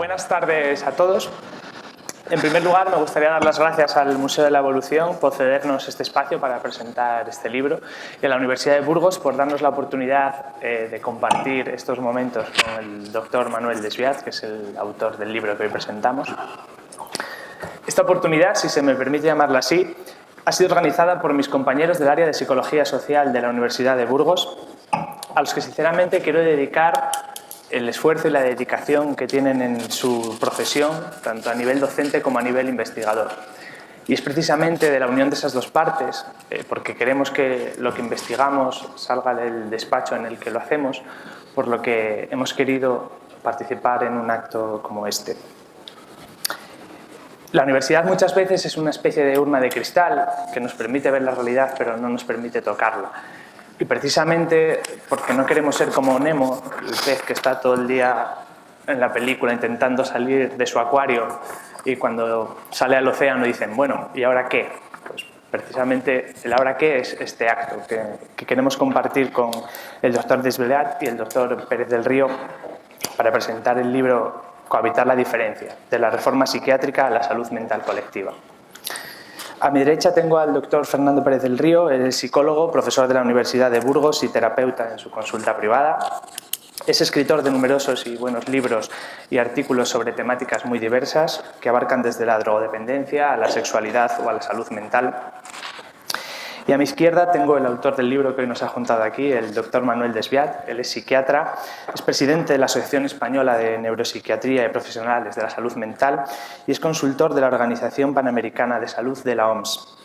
Buenas tardes a todos. En primer lugar, me gustaría dar las gracias al Museo de la Evolución por cedernos este espacio para presentar este libro y a la Universidad de Burgos por darnos la oportunidad de compartir estos momentos con el doctor Manuel Desviat, que es el autor del libro que hoy presentamos. Esta oportunidad, si se me permite llamarla así, ha sido organizada por mis compañeros del área de Psicología Social de la Universidad de Burgos, a los que sinceramente quiero dedicar el esfuerzo y la dedicación que tienen en su profesión, tanto a nivel docente como a nivel investigador. Y es precisamente de la unión de esas dos partes, porque queremos que lo que investigamos salga del despacho en el que lo hacemos, por lo que hemos querido participar en un acto como este. La universidad muchas veces es una especie de urna de cristal que nos permite ver la realidad, pero no nos permite tocarla. Y precisamente porque no queremos ser como Nemo, el pez que está todo el día en la película intentando salir de su acuario y cuando sale al océano dicen, bueno, ¿y ahora qué? Pues precisamente el ahora qué es este acto que queremos compartir con el doctor Desviat y el doctor Pérez del Río para presentar el libro Cohabitar la diferencia, de la reforma psiquiátrica a la salud mental colectiva. A mi derecha tengo al doctor Fernando Pérez del Río, él es psicólogo, profesor de la Universidad de Burgos y terapeuta en su consulta privada. Es escritor de numerosos y buenos libros y artículos sobre temáticas muy diversas que abarcan desde la drogodependencia a la sexualidad o a la salud mental. Y a mi izquierda tengo el autor del libro que hoy nos ha juntado aquí, el doctor Manuel Desviat. Él es psiquiatra, es presidente de la Asociación Española de Neuropsiquiatría y Profesionales de la Salud Mental y es consultor de la Organización Panamericana de Salud de la OMS.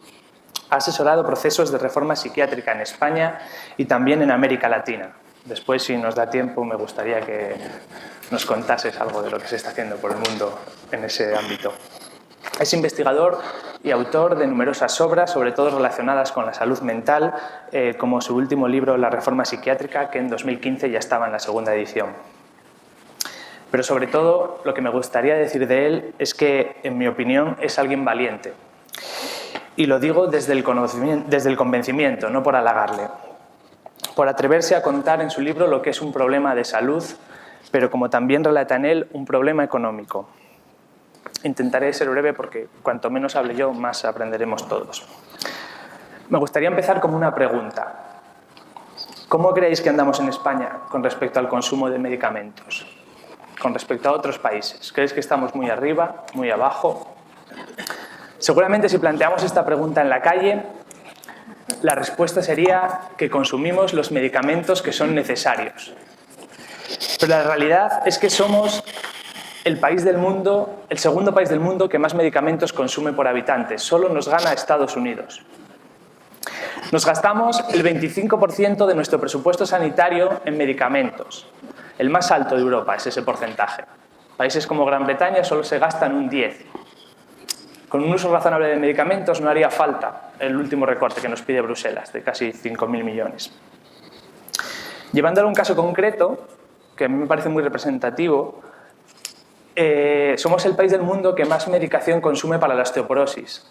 Ha asesorado procesos de reforma psiquiátrica en España y también en América Latina. Después, si nos da tiempo, me gustaría que nos contases algo de lo que se está haciendo por el mundo en ese ámbito. Es investigador y autor de numerosas obras, sobre todo relacionadas con la salud mental, como su último libro, La reforma psiquiátrica, que en 2015 ya estaba en la segunda edición. Pero sobre todo, lo que me gustaría decir de él es que, en mi opinión, es alguien valiente. Y lo digo desde el convencimiento, no por halagarle. Por atreverse a contar en su libro lo que es un problema de salud, pero como también relata en él, un problema económico. Intentaré ser breve porque cuanto menos hable yo, más aprenderemos todos. Me gustaría empezar con una pregunta. ¿Cómo creéis que andamos en España con respecto al consumo de medicamentos? Con respecto a otros países. ¿Creéis que estamos muy arriba, muy abajo? Seguramente si planteamos esta pregunta en la calle, la respuesta sería que consumimos los medicamentos que son necesarios. Pero la realidad es que somos el segundo país del mundo que más medicamentos consume por habitante. Solo nos gana Estados Unidos. Nos gastamos el 25% de nuestro presupuesto sanitario en medicamentos. El más alto de Europa es ese porcentaje. Países como Gran Bretaña solo se gastan un 10%. Con un uso razonable de medicamentos no haría falta el último recorte que nos pide Bruselas, de casi 5.000 millones. Llevándolo a un caso concreto, que a mí me parece muy representativo, somos el país del mundo que más medicación consume para la osteoporosis.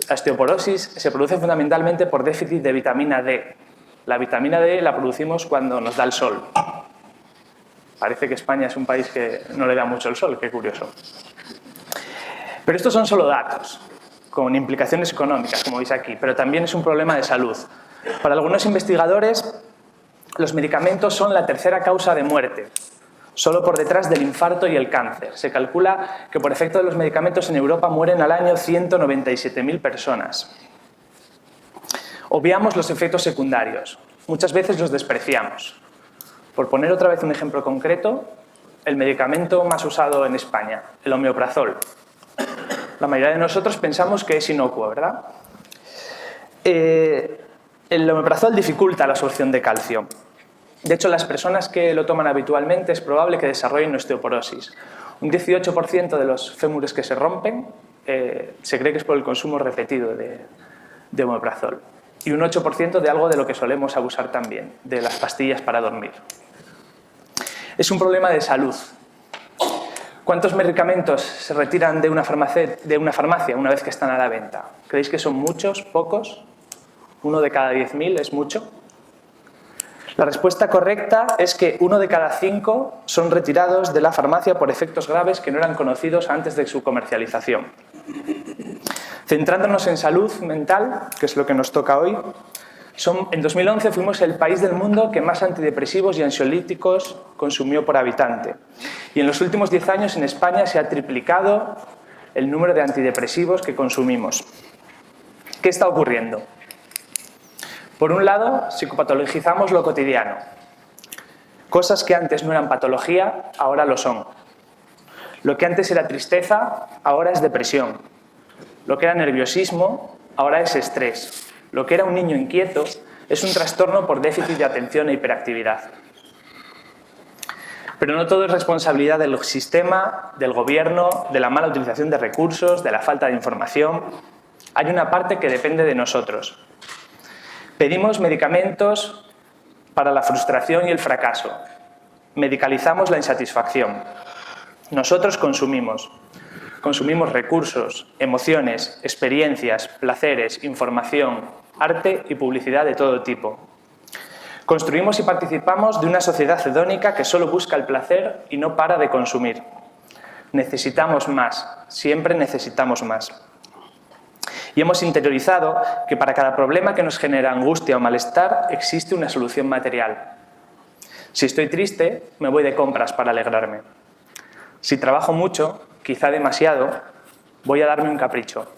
La osteoporosis se produce fundamentalmente por déficit de vitamina D. La vitamina D la producimos cuando nos da el sol. Parece que España es un país que no le da mucho el sol, qué curioso. Pero estos son solo datos, con implicaciones económicas, como veis aquí, pero también es un problema de salud. Para algunos investigadores, los medicamentos son la tercera causa de muerte, solo por detrás del infarto y el cáncer. Se calcula que por efecto de los medicamentos en Europa mueren al año 197.000 personas. Obviamos los efectos secundarios. Muchas veces los despreciamos. Por poner otra vez un ejemplo concreto, el medicamento más usado en España, el omeprazol. La mayoría de nosotros pensamos que es inocuo, ¿verdad? El omeprazol dificulta la absorción de calcio. De hecho, las personas que lo toman habitualmente es probable que desarrollen osteoporosis. Un 18% de los fémures que se rompen se cree que es por el consumo repetido de omeprazol. Y un 8% de algo de lo que solemos abusar también, de las pastillas para dormir. Es un problema de salud. ¿Cuántos medicamentos se retiran de una farmacia una vez que están a la venta? ¿Creéis que son muchos, pocos? ¿1 de cada 10.000 es mucho? La respuesta correcta es que 1 de cada 5 son retirados de la farmacia por efectos graves que no eran conocidos antes de su comercialización. Centrándonos en salud mental, que es lo que nos toca hoy, en 2011 fuimos el país del mundo que más antidepresivos y ansiolíticos consumió por habitante. Y en los últimos 10 años en España se ha triplicado el número de antidepresivos que consumimos. ¿Qué está ocurriendo? Por un lado, psicopatologizamos lo cotidiano. Cosas que antes no eran patología, ahora lo son. Lo que antes era tristeza, ahora es depresión. Lo que era nerviosismo, ahora es estrés. Lo que era un niño inquieto es un trastorno por déficit de atención e hiperactividad. Pero no todo es responsabilidad del sistema, del gobierno, de la mala utilización de recursos, de la falta de información. Hay una parte que depende de nosotros. Pedimos medicamentos para la frustración y el fracaso. Medicalizamos la insatisfacción. Nosotros consumimos. Consumimos recursos, emociones, experiencias, placeres, información, arte y publicidad de todo tipo. Construimos y participamos de una sociedad hedónica que solo busca el placer y no para de consumir. Necesitamos más, siempre necesitamos más. Y hemos interiorizado que para cada problema que nos genera angustia o malestar existe una solución material. Si estoy triste, me voy de compras para alegrarme. Si trabajo mucho, quizá demasiado, voy a darme un capricho.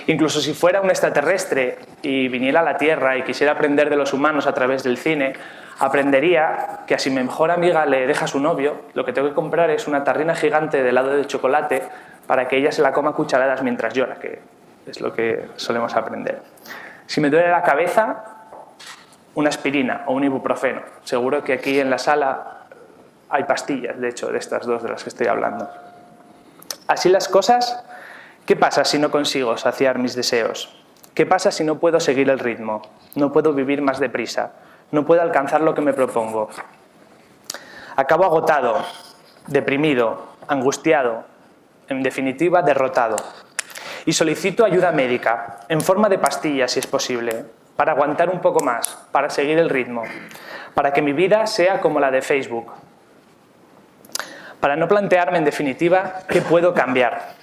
Incluso si fuera un extraterrestre y viniera a la Tierra y quisiera aprender de los humanos a través del cine, aprendería que a si mi mejor amiga le deja a su novio, lo que tengo que comprar es una tarrina gigante de helado de chocolate para que ella se la coma a cucharadas mientras llora, que es lo que solemos aprender. Si me duele la cabeza, una aspirina o un ibuprofeno. Seguro que aquí en la sala hay pastillas, de hecho, de estas dos de las que estoy hablando. Así las cosas, ¿qué pasa si no consigo saciar mis deseos? ¿Qué pasa si no puedo seguir el ritmo? No puedo vivir más deprisa. No puedo alcanzar lo que me propongo. Acabo agotado, deprimido, angustiado, en definitiva, derrotado. Y solicito ayuda médica, en forma de pastillas si es posible, para aguantar un poco más, para seguir el ritmo, para que mi vida sea como la de Facebook. Para no plantearme, en definitiva, qué puedo cambiar.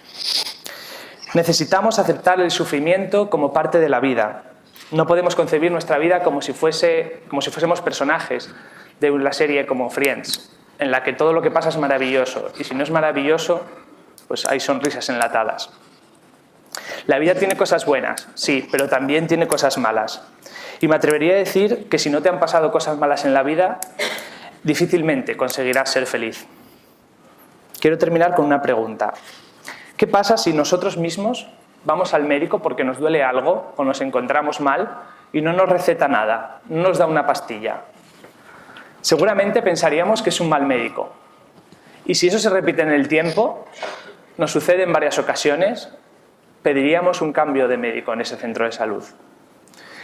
Necesitamos aceptar el sufrimiento como parte de la vida. No podemos concebir nuestra vida como si fuésemos personajes de la serie como Friends, en la que todo lo que pasa es maravilloso, y si no es maravilloso, pues hay sonrisas enlatadas. La vida tiene cosas buenas, sí, pero también tiene cosas malas. Y me atrevería a decir que si no te han pasado cosas malas en la vida, difícilmente conseguirás ser feliz. Quiero terminar con una pregunta. ¿Qué pasa si nosotros mismos vamos al médico porque nos duele algo o nos encontramos mal y no nos receta nada, no nos da una pastilla? Seguramente pensaríamos que es un mal médico. Y si eso se repite en el tiempo, nos sucede en varias ocasiones, pediríamos un cambio de médico en ese centro de salud.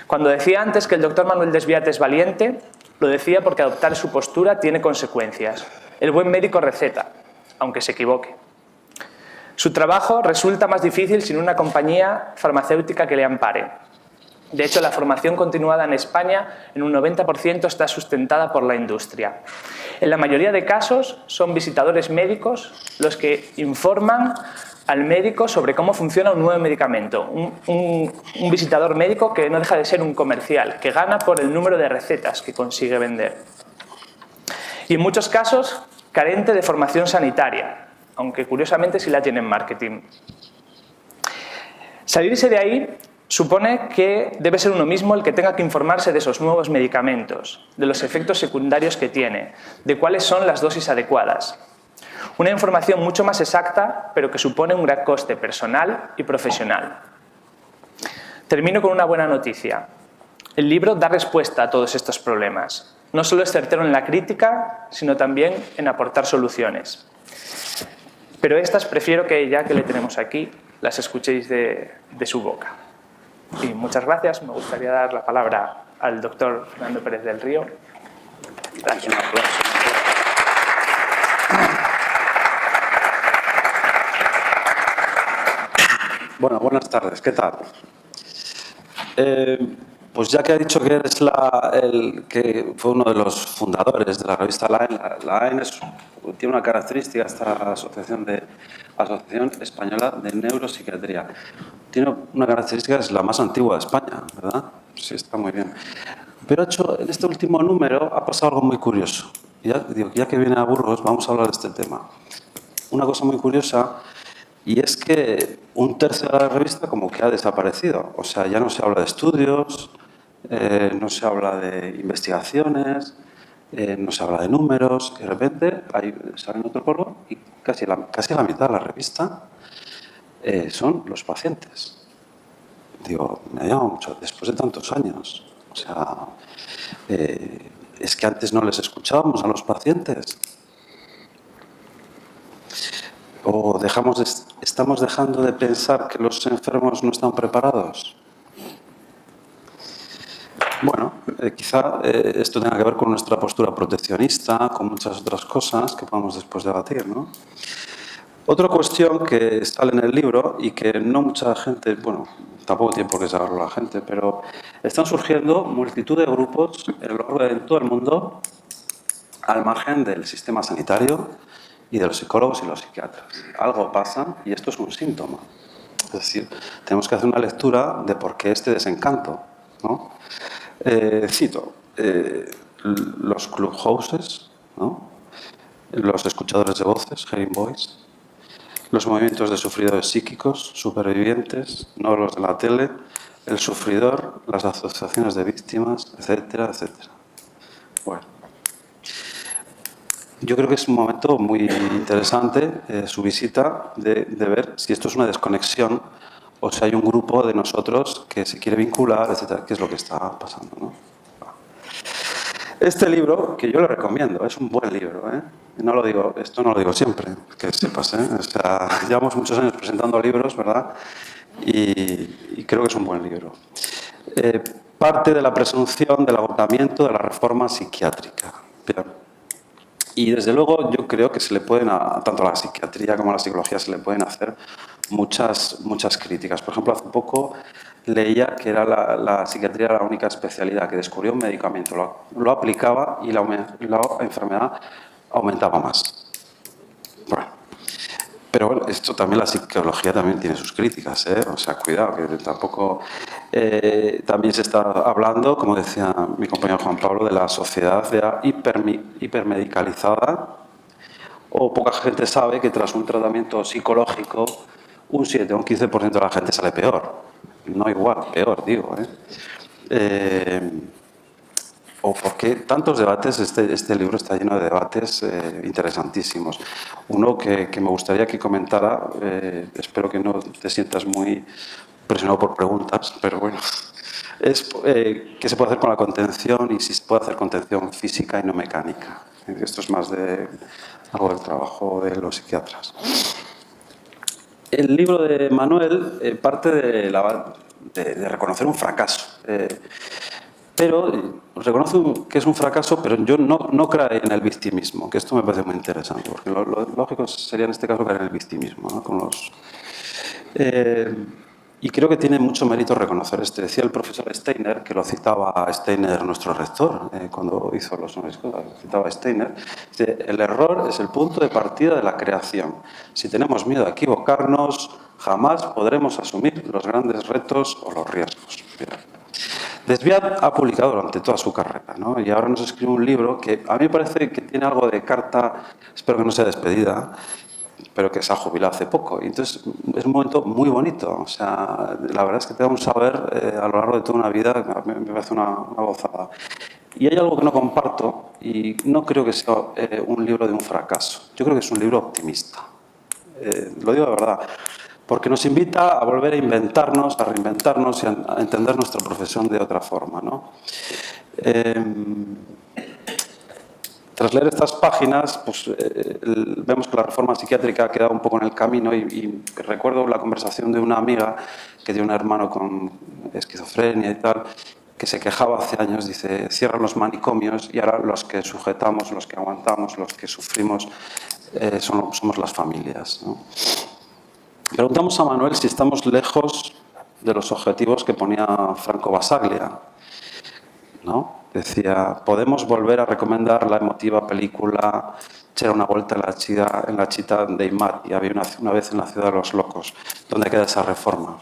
Cuando decía antes que el doctor Manuel Desviat es valiente, lo decía porque adoptar su postura tiene consecuencias. El buen médico receta, aunque se equivoque. Su trabajo resulta más difícil sin una compañía farmacéutica que le ampare. De hecho, la formación continuada en España en un 90% está sustentada por la industria. En la mayoría de casos son visitadores médicos los que informan al médico sobre cómo funciona un nuevo medicamento. Un visitador médico que no deja de ser un comercial, que gana por el número de recetas que consigue vender. Y en muchos casos carente de formación sanitaria, aunque curiosamente sí la tiene en marketing. Salirse de ahí supone que debe ser uno mismo el que tenga que informarse de esos nuevos medicamentos, de los efectos secundarios que tiene, de cuáles son las dosis adecuadas. Una información mucho más exacta, pero que supone un gran coste personal y profesional. Termino con una buena noticia. El libro da respuesta a todos estos problemas. No solo es certero en la crítica, sino también en aportar soluciones. Pero estas prefiero que, ya que le tenemos aquí, las escuchéis de su boca. Y muchas gracias. Me gustaría dar la palabra al doctor Fernando Pérez del Río. Gracias. Un aplauso. Bueno, buenas tardes. ¿Qué tal? Pues ya que ha dicho que eres el que fue uno de los fundadores de la revista la AEN tiene una característica, esta Asociación Española de Neuropsiquiatría. Tiene una característica, es la más antigua de España, ¿verdad? Sí, está muy bien. Pero en este último número ha pasado algo muy curioso. Ya que viene a Burgos, vamos a hablar de este tema. Una cosa muy curiosa, y es que un tercio de la revista como que ha desaparecido. O sea, ya no se habla de estudios, no se habla de investigaciones, no se habla de números, y de repente sale otro polvo y casi la mitad de la revista son los pacientes. Digo, me ha llamado mucho, después de tantos años. O sea, es que antes no les escuchábamos a los pacientes. ¿O estamos dejando de pensar que los enfermos no están preparados? Bueno, quizá esto tenga que ver con nuestra postura proteccionista, con muchas otras cosas que podemos después debatir, ¿no? Otra cuestión que sale en el libro y que no mucha gente, bueno, tampoco tiene por qué saberlo la gente, pero están surgiendo multitud de grupos en todo el mundo al margen del sistema sanitario y de los psicólogos y los psiquiatras. Algo pasa y esto es un síntoma. Es decir, tenemos que hacer una lectura de por qué este desencanto, ¿no? Cito, los clubhouses, ¿no? Los escuchadores de voces, hearing voice, los movimientos de sufridores psíquicos, supervivientes, no los de la tele, el sufridor, las asociaciones de víctimas, etcétera, etcétera. Bueno, yo creo que es un momento muy interesante su visita de ver si esto es una desconexión o si hay un grupo de nosotros que se quiere vincular, etcétera, qué es lo que está pasando, ¿no? Este libro, que yo le recomiendo, es un buen libro, ¿eh? Esto no lo digo siempre, que sepas, ¿eh? O sea, llevamos muchos años presentando libros, ¿verdad? Y creo que es un buen libro. Parte de la presunción del agotamiento de la reforma psiquiátrica. Bien. Y desde luego yo creo que se le pueden, tanto a la psiquiatría como a la psicología, se le pueden hacer muchas críticas. Por ejemplo, hace poco leía que la psiquiatría era la única especialidad que descubrió un medicamento, lo aplicaba y la enfermedad aumentaba más. Bueno, pero bueno, esto también, la psicología también tiene sus críticas, ¿eh? O sea, cuidado, que tampoco... también se está hablando, como decía mi compañero Juan Pablo, de la sociedad hipermedicalizada, o poca gente sabe que tras un tratamiento psicológico un 7 o un 15% de la gente sale peor. No igual, peor, digo, ¿eh? O porque tantos debates, este libro está lleno de debates interesantísimos. Uno que me gustaría que comentara, espero que no te sientas muy presionado por preguntas, pero bueno, es qué se puede hacer con la contención y si se puede hacer contención física y no mecánica. Esto es más de algo del trabajo de los psiquiatras. El libro de Manuel parte de reconocer un fracaso. Pero reconoce que es un fracaso, pero yo no creo en el victimismo, que esto me parece muy interesante, porque lo lógico sería en este caso caer en el victimismo, ¿no? Y creo que tiene mucho mérito reconocer este. Decía el profesor Steiner, que lo citaba a Steiner, nuestro rector, cuando hizo los honores, citaba a Steiner, dice, el error es el punto de partida de la creación. Si tenemos miedo a equivocarnos, jamás podremos asumir los grandes retos o los riesgos. Desbiat ha publicado durante toda su carrera, ¿no? Y ahora nos escribe un libro que a mí me parece que tiene algo de carta, espero que no sea despedida, pero que se ha jubilado hace poco. Y entonces es un momento muy bonito. O sea, la verdad es que te da un saber a lo largo de toda una vida, me parece una gozada. Y hay algo que no comparto y no creo que sea un libro de un fracaso. Yo creo que es un libro optimista. Lo digo de verdad. Porque nos invita a volver a inventarnos, a reinventarnos y a entender nuestra profesión de otra forma, ¿no? Tras leer estas páginas, pues, vemos que la reforma psiquiátrica ha quedado un poco en el camino y recuerdo la conversación de una amiga que tiene un hermano con esquizofrenia y tal, que se quejaba hace años, dice, cierran los manicomios y ahora los que sujetamos, los que aguantamos, los que sufrimos, somos las familias, ¿no? Preguntamos a Manuel si estamos lejos de los objetivos que ponía Franco Basaglia. ¿no? Decía, podemos volver a recomendar la emotiva película C'era una vuelta en la chita de Imad y había una vez en la ciudad de los locos, donde queda esa reforma.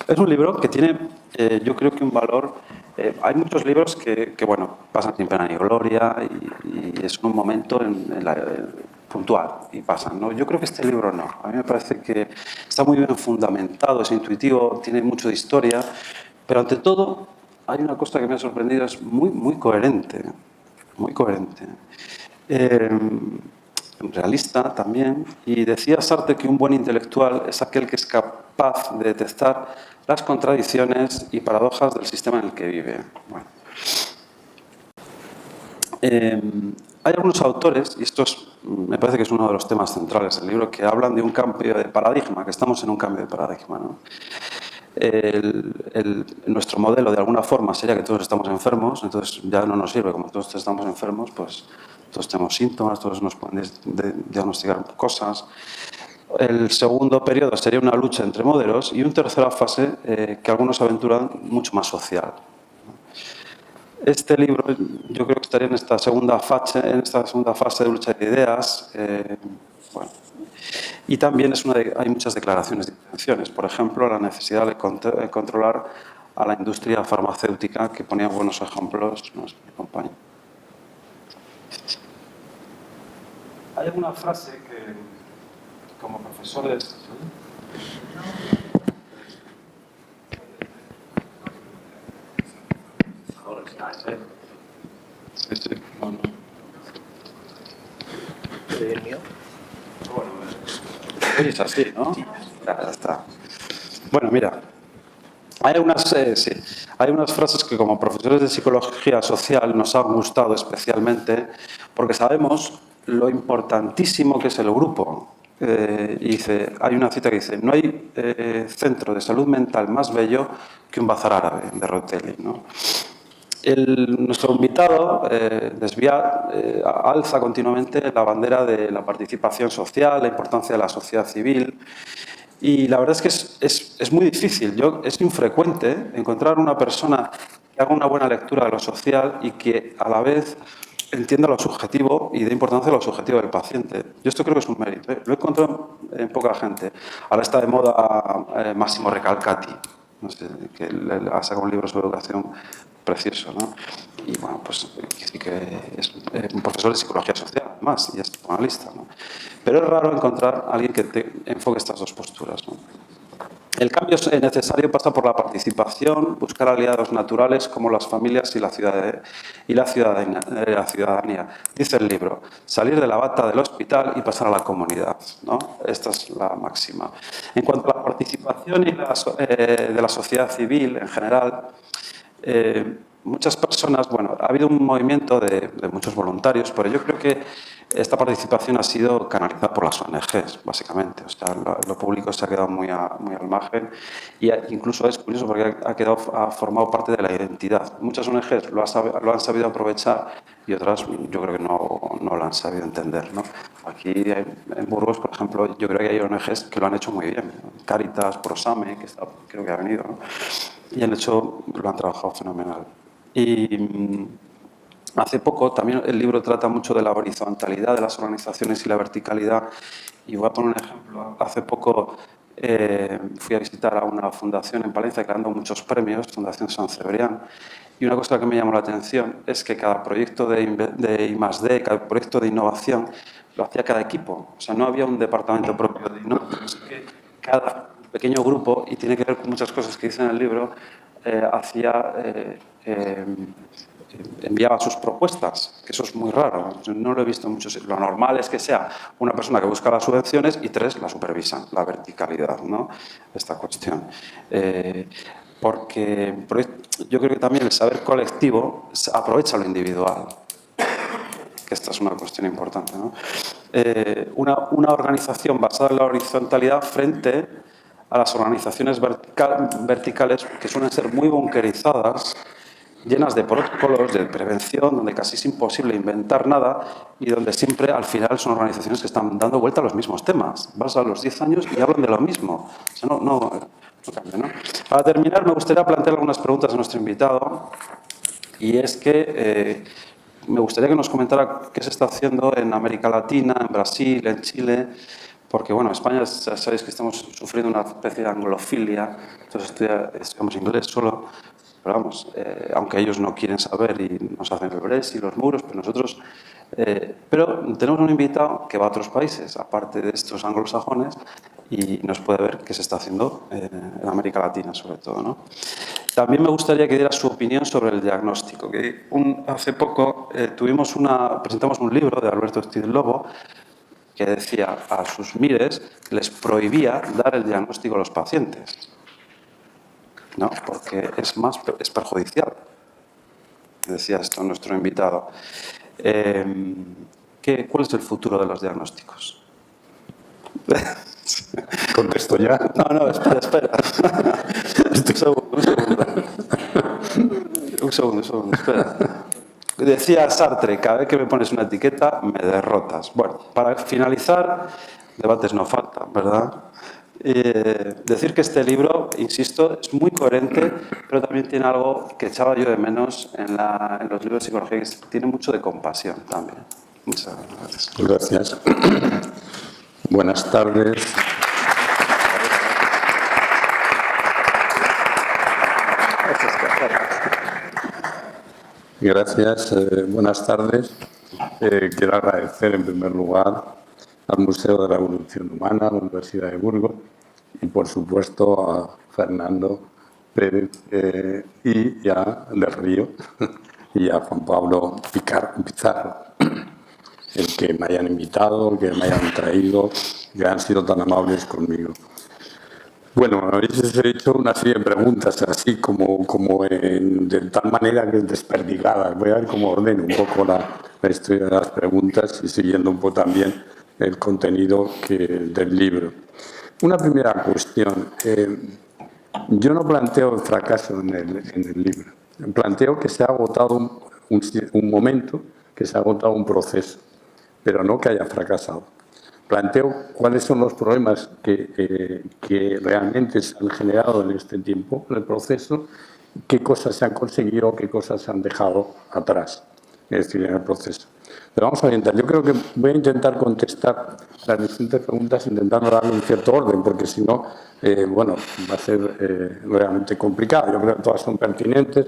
Es un libro que tiene, yo creo que un valor. Hay muchos libros que, bueno, pasan sin pena ni gloria y es un momento puntual y pasan, ¿no? Yo creo que este libro no. A mí me parece que está muy bien fundamentado, es intuitivo, tiene mucho de historia, pero ante todo hay una cosa que me ha sorprendido, es muy coherente, muy coherente. Realista también, y decía Sartre que un buen intelectual es aquel que es capaz de detectar las contradicciones y paradojas del sistema en el que vive. Bueno. Hay algunos autores, y esto me parece que es uno de los temas centrales del libro, que hablan de un cambio de paradigma, que estamos en un cambio de paradigma, ¿no? Nuestro modelo, de alguna forma, sería que todos estamos enfermos, entonces ya no nos sirve, como todos estamos enfermos, pues todos tenemos síntomas, todos nos pueden diagnosticar cosas. El segundo periodo sería una lucha entre modelos y una tercera fase que algunos aventuran mucho más social. Este libro yo creo que estaría en esta segunda fase de lucha de ideas. Bueno. Y también hay muchas declaraciones de intenciones. Por ejemplo, la necesidad de controlar a la industria farmacéutica, que ponía buenos ejemplos nuestro compañero. Hay alguna frase que, como profesores... Ahora está, ¿eh? Sí, bueno. ¿El mío? Bueno, es así, ¿no? Sí. Ya está. Bueno, mira, hay unas frases que como profesores de psicología social nos han gustado especialmente porque sabemos lo importantísimo que es el grupo. Hay una cita que dice, no hay centro de salud mental más bello que un bazar árabe, de Rotelli, ¿no? Nuestro invitado alza continuamente la bandera de la participación social, la importancia de la sociedad civil. Y la verdad es que es muy difícil, es infrecuente encontrar una persona que haga una buena lectura de lo social y que a la vez entienda lo subjetivo y dé importancia a lo subjetivo del paciente. Yo esto creo que es un mérito, ¿eh? Lo he encontrado en poca gente. Ahora está de moda Massimo Recalcati, no sé, que ha sacado un libro sobre educación precioso, ¿no? Y bueno, pues sí que es un profesor de psicología social, además, y es psicoanalista, ¿no? Pero es raro encontrar a alguien que te enfoque estas dos posturas, ¿no? El cambio necesario pasa por la participación, buscar aliados naturales como las familias y la ciudadanía. Dice el libro, salir de la bata del hospital y pasar a la comunidad, ¿no? Esta es la máxima. En cuanto a la participación de la sociedad civil en general, muchas personas, bueno, ha habido un movimiento de muchos voluntarios, pero yo creo que esta participación ha sido canalizada por las ONGs, básicamente. O sea, lo público se ha quedado muy al margen y incluso es curioso porque ha formado parte de la identidad. Muchas ONGs lo han sabido aprovechar y otras yo creo que no lo han sabido entender, ¿no? Aquí en Burgos, por ejemplo, yo creo que hay ONGs que lo han hecho muy bien. Cáritas, Prosame, que creo que ha venido, ¿no? Y lo han trabajado fenomenal. Y hace poco, también el libro trata mucho de la horizontalidad de las organizaciones y la verticalidad. Y voy a poner un ejemplo. Hace poco fui a visitar a una fundación en Palencia que ha dado muchos premios, Fundación San Cebrián. Y una cosa que me llamó la atención es que cada proyecto de I+D, cada proyecto de innovación, lo hacía cada equipo. O sea, no había un departamento propio de innovación, sino que cada pequeño grupo, y tiene que ver con muchas cosas que dice en el libro, enviaba sus propuestas, que eso es muy raro, no lo he visto en muchos. Lo normal es que sea una persona que busca las subvenciones y tres la supervisan, la verticalidad, ¿no? Esta cuestión. Porque yo creo que también el saber colectivo aprovecha lo individual, que esta es una cuestión importante, ¿no? Una organización basada en la horizontalidad frente a las organizaciones verticales que suelen ser muy bunkerizadas, llenas de protocolos de prevención, donde casi es imposible inventar nada y donde siempre al final son organizaciones que están dando vuelta a los mismos temas. Vas a los 10 años y hablan de lo mismo. O sea, no cambia, ¿no? Para terminar, me gustaría plantear algunas preguntas a nuestro invitado. y es que me gustaría que nos comentara qué se está haciendo en América Latina, en Brasil, en Chile, porque, bueno, en España ya sabéis que estamos sufriendo una especie de anglofilia, entonces estudiamos inglés solo, pero vamos, aunque ellos no quieren saber y nos hacen el Brexit y los muros, pero nosotros... pero tenemos un invitado que va a otros países, aparte de estos anglosajones, y nos puede ver qué se está haciendo en América Latina, sobre todo, ¿no? También me gustaría que diera su opinión sobre el diagnóstico. Que hace poco presentamos un libro de Alberto Estíz Lobo que decía a sus mires que les prohibía dar el diagnóstico a los pacientes, ¿no? Porque es perjudicial. Decía esto nuestro invitado. ¿Cuál es el futuro de los diagnósticos? ¿Contesto ya? No, espera. Un segundo, espera. Decía Sartre, cada vez que me pones una etiqueta me derrotas. Bueno, para finalizar, debates no faltan, ¿verdad? Decir que este libro, insisto, es muy coherente, pero también tiene algo que echaba yo de menos en los libros de psicología, que tiene mucho de compasión también. Muchas gracias. Gracias. Buenas tardes. Gracias. Buenas tardes. Quiero agradecer en primer lugar al Museo de la Evolución Humana, a la Universidad de Burgos y, por supuesto, a Fernando Pérez y a Del Río y a Juan Pablo Pizarro, el que me hayan invitado, el que me hayan traído, que han sido tan amables conmigo. Bueno, me habéis hecho una serie de preguntas así de tal manera que desperdigadas. Voy a ver cómo ordeno un poco la historia de las preguntas y siguiendo un poco también el contenido del libro. Una primera cuestión. Yo no planteo el fracaso en el libro. Planteo que se ha agotado un momento, que se ha agotado un proceso, pero no que haya fracasado. Planteo cuáles son los problemas que realmente se han generado en este tiempo, en el proceso, qué cosas se han conseguido, qué cosas se han dejado atrás, es decir, en el proceso. Pero vamos a orientar. Yo creo que voy a intentar contestar las distintas preguntas intentando darle un cierto orden, porque si no, bueno, va a ser realmente complicado. Yo creo que todas son pertinentes.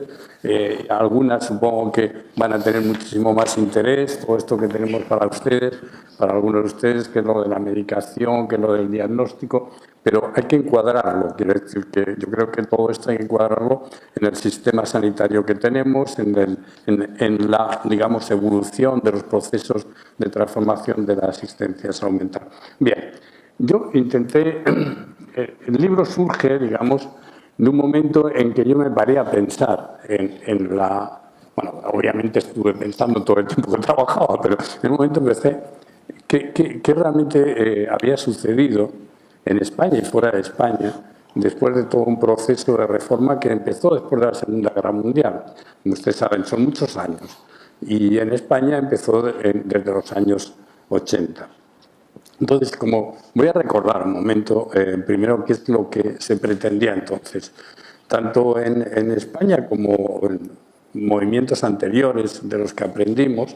Algunas supongo que van a tener muchísimo más interés, todo esto que tenemos para ustedes, para algunos de ustedes, que es lo de la medicación, que es lo del diagnóstico, pero hay que encuadrarlo. Quiero decir que yo creo que todo esto hay que encuadrarlo en el sistema sanitario que tenemos, en la, digamos, evolución de los procesos de transformación de la asistencia salud mental. Bien, yo intenté, el libro surge, digamos, de un momento en que yo me paré a pensar en la... Bueno, obviamente estuve pensando todo el tiempo que trabajaba, pero en un momento empecé qué realmente había sucedido en España y fuera de España después de todo un proceso de reforma que empezó después de la Segunda Guerra Mundial. Como ustedes saben, son muchos años. Y en España empezó desde los años 80. Entonces, como voy a recordar un momento, primero, qué es lo que se pretendía entonces, tanto en España como en movimientos anteriores de los que aprendimos,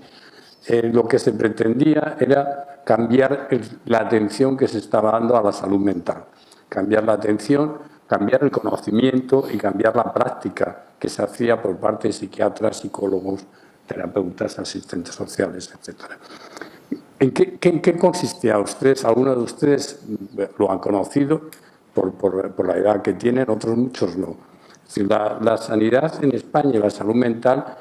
lo que se pretendía era cambiar la atención que se estaba dando a la salud mental, cambiar la atención, cambiar el conocimiento y cambiar la práctica que se hacía por parte de psiquiatras, psicólogos, terapeutas, asistentes sociales, etc. ¿En qué consistía? Algunos de ustedes lo han conocido por la edad que tienen, otros muchos no. Es decir, la sanidad en España y la salud mental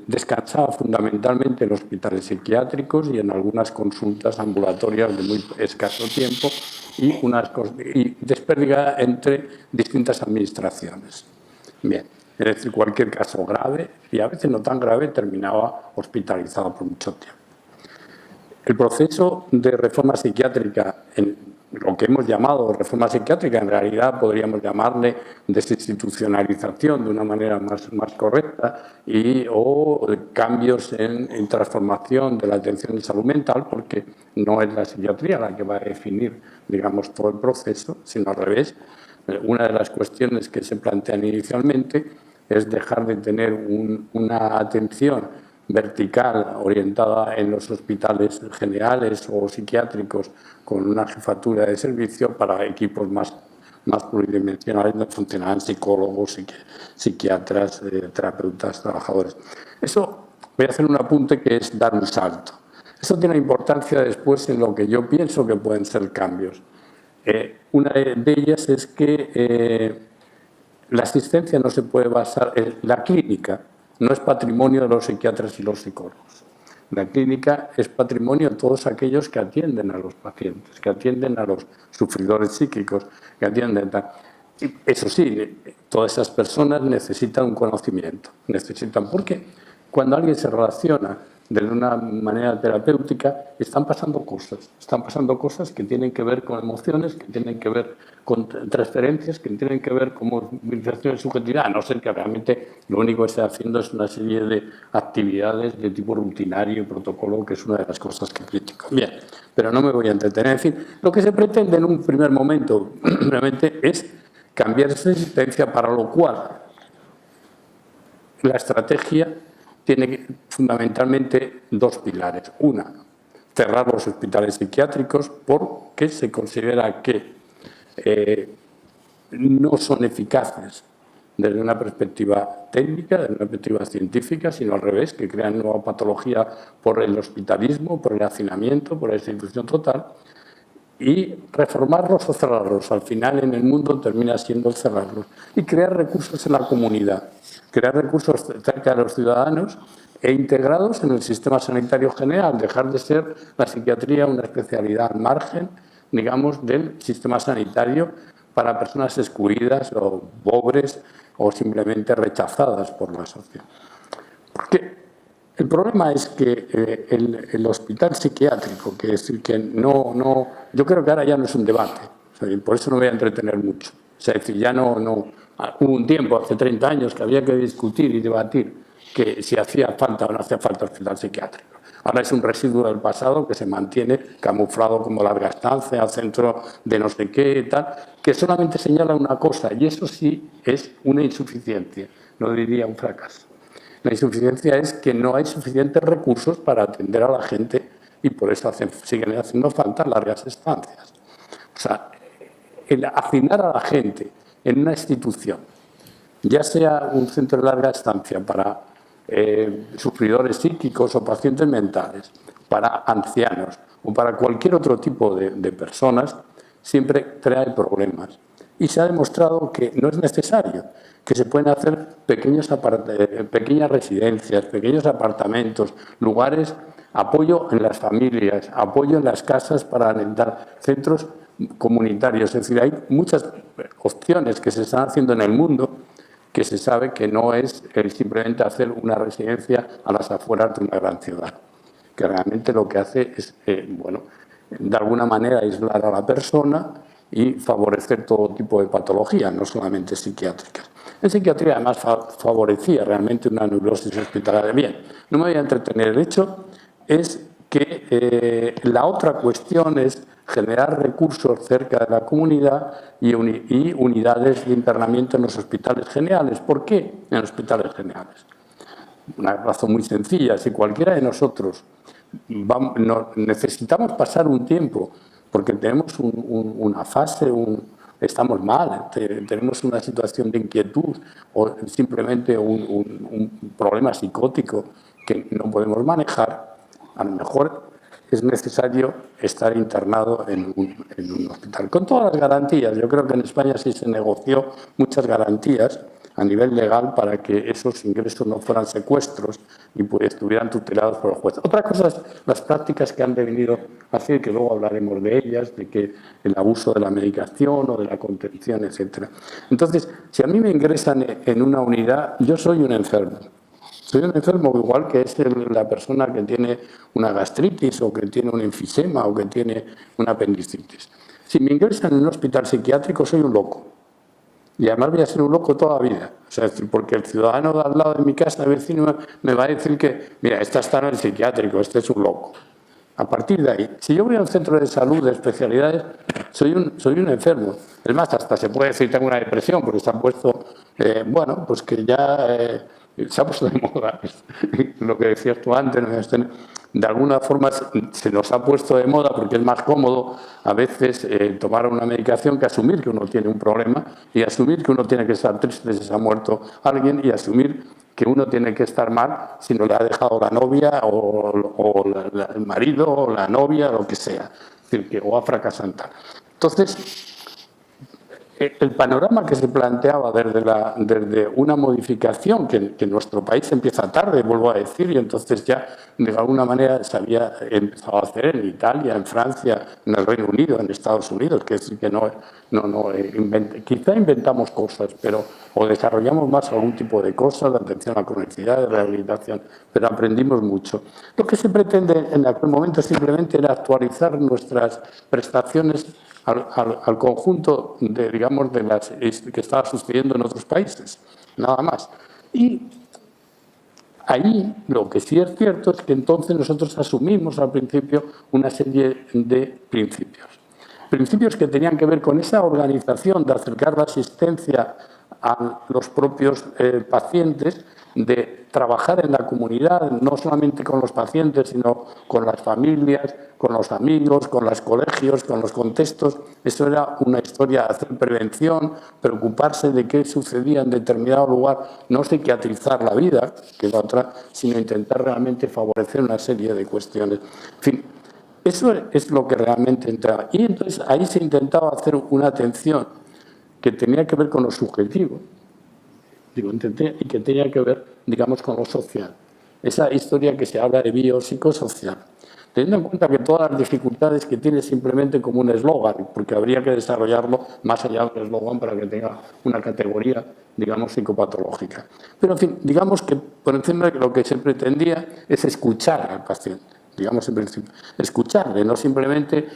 descansaba fundamentalmente en hospitales psiquiátricos y en algunas consultas ambulatorias de muy escaso tiempo y desperdigada entre distintas administraciones. Bien, es decir, cualquier caso grave y a veces no tan grave terminaba hospitalizado por mucho tiempo. El proceso de reforma psiquiátrica, en lo que hemos llamado reforma psiquiátrica, en realidad podríamos llamarle desinstitucionalización de una manera más correcta o cambios en transformación de la atención de salud mental, porque no es la psiquiatría la que va a definir, digamos, todo el proceso, sino al revés. Una de las cuestiones que se plantean inicialmente es dejar de tener una atención vertical orientada en los hospitales generales o psiquiátricos con una jefatura de servicio para equipos más pluridimensionales donde funcionarán psicólogos, psiquiatras, terapeutas, trabajadores. Eso, voy a hacer un apunte que es dar un salto. Esto tiene importancia después en lo que yo pienso que pueden ser cambios. Una de ellas es que la asistencia no se puede basar en la clínica, no es patrimonio de los psiquiatras y los psicólogos. La clínica es patrimonio de todos aquellos que atienden a los pacientes, que atienden a los sufridores psíquicos, que atienden tal. Y eso sí, todas esas personas necesitan un conocimiento, porque cuando alguien se relaciona de una manera terapéutica, están pasando cosas que tienen que ver con emociones, que tienen que ver con transferencias, que tienen que ver con movilización de subjetividad, a no ser que realmente lo único que esté haciendo es una serie de actividades de tipo rutinario y protocolo, que es una de las cosas que critico. Bien, pero no me voy a entretener. En fin, lo que se pretende en un primer momento realmente es cambiar esa existencia, para lo cual la estrategia tiene fundamentalmente dos pilares. Una, cerrar los hospitales psiquiátricos porque se considera que no son eficaces desde una perspectiva técnica, desde una perspectiva científica, sino al revés, que crean nueva patología por el hospitalismo, por el hacinamiento, por la institución total. Y reformarlos o cerrarlos, al final en el mundo termina siendo cerrarlos. Y crear recursos en la comunidad, crear recursos cerca de los ciudadanos e integrados en el sistema sanitario general, dejar de ser la psiquiatría una especialidad al margen, digamos, del sistema sanitario para personas excluidas o pobres o simplemente rechazadas por la sociedad. Porque el problema es que el hospital psiquiátrico, que es decir, que yo creo que ahora ya no es un debate, o sea, por eso no voy a entretener mucho. O sea, es decir, ya hubo un tiempo, hace 30 años, que había que discutir y debatir que si hacía falta o no hacía falta hospital psiquiátrico. Ahora es un residuo del pasado que se mantiene camuflado como larga estancia, centro de no sé qué, tal, que solamente señala una cosa, y eso sí es una insuficiencia, no diría un fracaso. La insuficiencia es que no hay suficientes recursos para atender a la gente y por eso siguen haciendo falta largas estancias. O sea, el hacinar a la gente en una institución, ya sea un centro de larga estancia para sufridores psíquicos o pacientes mentales, para ancianos o para cualquier otro tipo de personas, siempre trae problemas. Y se ha demostrado que no es necesario, que se pueden hacer pequeñas residencias, pequeños apartamentos, lugares, apoyo en las familias, apoyo en las casas para alentar centros comunitarios. Es decir, hay muchas opciones que se están haciendo en el mundo que se sabe que no es simplemente hacer una residencia a las afueras de una gran ciudad, que realmente lo que hace es, de alguna manera aislar a la persona y favorecer todo tipo de patologías, no solamente psiquiátricas. En psiquiatría, además, favorecía realmente una neurosis hospitalaria. Bien, no me voy a entretener. El hecho es que la otra cuestión es generar recursos cerca de la comunidad y unidades de internamiento en los hospitales generales. ¿Por qué en los hospitales generales? Una razón muy sencilla. Si cualquiera de nosotros necesitamos pasar un tiempo porque tenemos una fase, estamos mal, tenemos una situación de inquietud o simplemente un problema psicótico que no podemos manejar, a lo mejor es necesario estar internado en un hospital. Con todas las garantías, yo creo que en España sí se negoció muchas garantías a nivel legal para que esos ingresos no fueran secuestros y pues estuvieran tutelados por el juez. Otra cosa es las prácticas que han devenido a hacer, que luego hablaremos de ellas, de que el abuso de la medicación o de la contención, etc. Entonces, si a mí me ingresan en una unidad, yo soy un enfermo. Soy un enfermo igual que es la persona que tiene una gastritis o que tiene un enfisema o que tiene una apendicitis. Si me ingresan en un hospital psiquiátrico, soy un loco. Y además voy a ser un loco toda la vida. O sea, porque el ciudadano de al lado de mi casa, el vecino, me va a decir que, mira, esta está en el psiquiátrico, este es un loco. A partir de ahí, si yo voy a un centro de salud de especialidades, soy un enfermo. Es más, hasta se puede decir que tengo una depresión, porque se han puesto, bueno, pues que ya se ha puesto de moda. Lo que decías tú antes, de alguna forma se nos ha puesto de moda porque es más cómodo a veces tomar una medicación que asumir que uno tiene un problema y asumir que uno tiene que estar triste si se ha muerto alguien y asumir que uno tiene que estar mal si no le ha dejado la novia o el marido o la novia, lo que sea, es decir, que o ha fracasado en tal. Entonces, el panorama que se planteaba desde una modificación que en nuestro país empieza tarde, vuelvo a decir, y entonces ya de alguna manera se había empezado a hacer en Italia, en Francia, en el Reino Unido, en Estados Unidos, que es que quizá inventamos cosas, o desarrollamos más algún tipo de cosas, de atención a la cronicidad, de rehabilitación, pero aprendimos mucho. Lo que se pretende en aquel momento simplemente era actualizar nuestras prestaciones al conjunto digamos, de las que estaba sucediendo en otros países, nada más. Y ahí lo que sí es cierto es que entonces nosotros asumimos al principio una serie de principios. Principios que tenían que ver con esa organización de acercar la asistencia a los propios pacientes, de trabajar en la comunidad, no solamente con los pacientes, sino con las familias, con los amigos, con los colegios, con los contextos. Eso era una historia de hacer prevención, preocuparse de qué sucedía en determinado lugar, no psiquiatrizar la vida, que es la otra, sino intentar realmente favorecer una serie de cuestiones. En fin, eso es lo que realmente entraba. Y entonces ahí se intentaba hacer una atención que tenía que ver con lo subjetivo, y que tenía que ver, digamos, con lo social. Esa historia que se habla de biopsicosocial. Teniendo en cuenta que todas las dificultades que tiene simplemente como un eslogan, porque habría que desarrollarlo más allá del eslogan para que tenga una categoría, digamos, psicopatológica. Pero, en fin, digamos que por encima de lo que se pretendía es escuchar al paciente. Digamos, en principio, escucharle, no simplemente...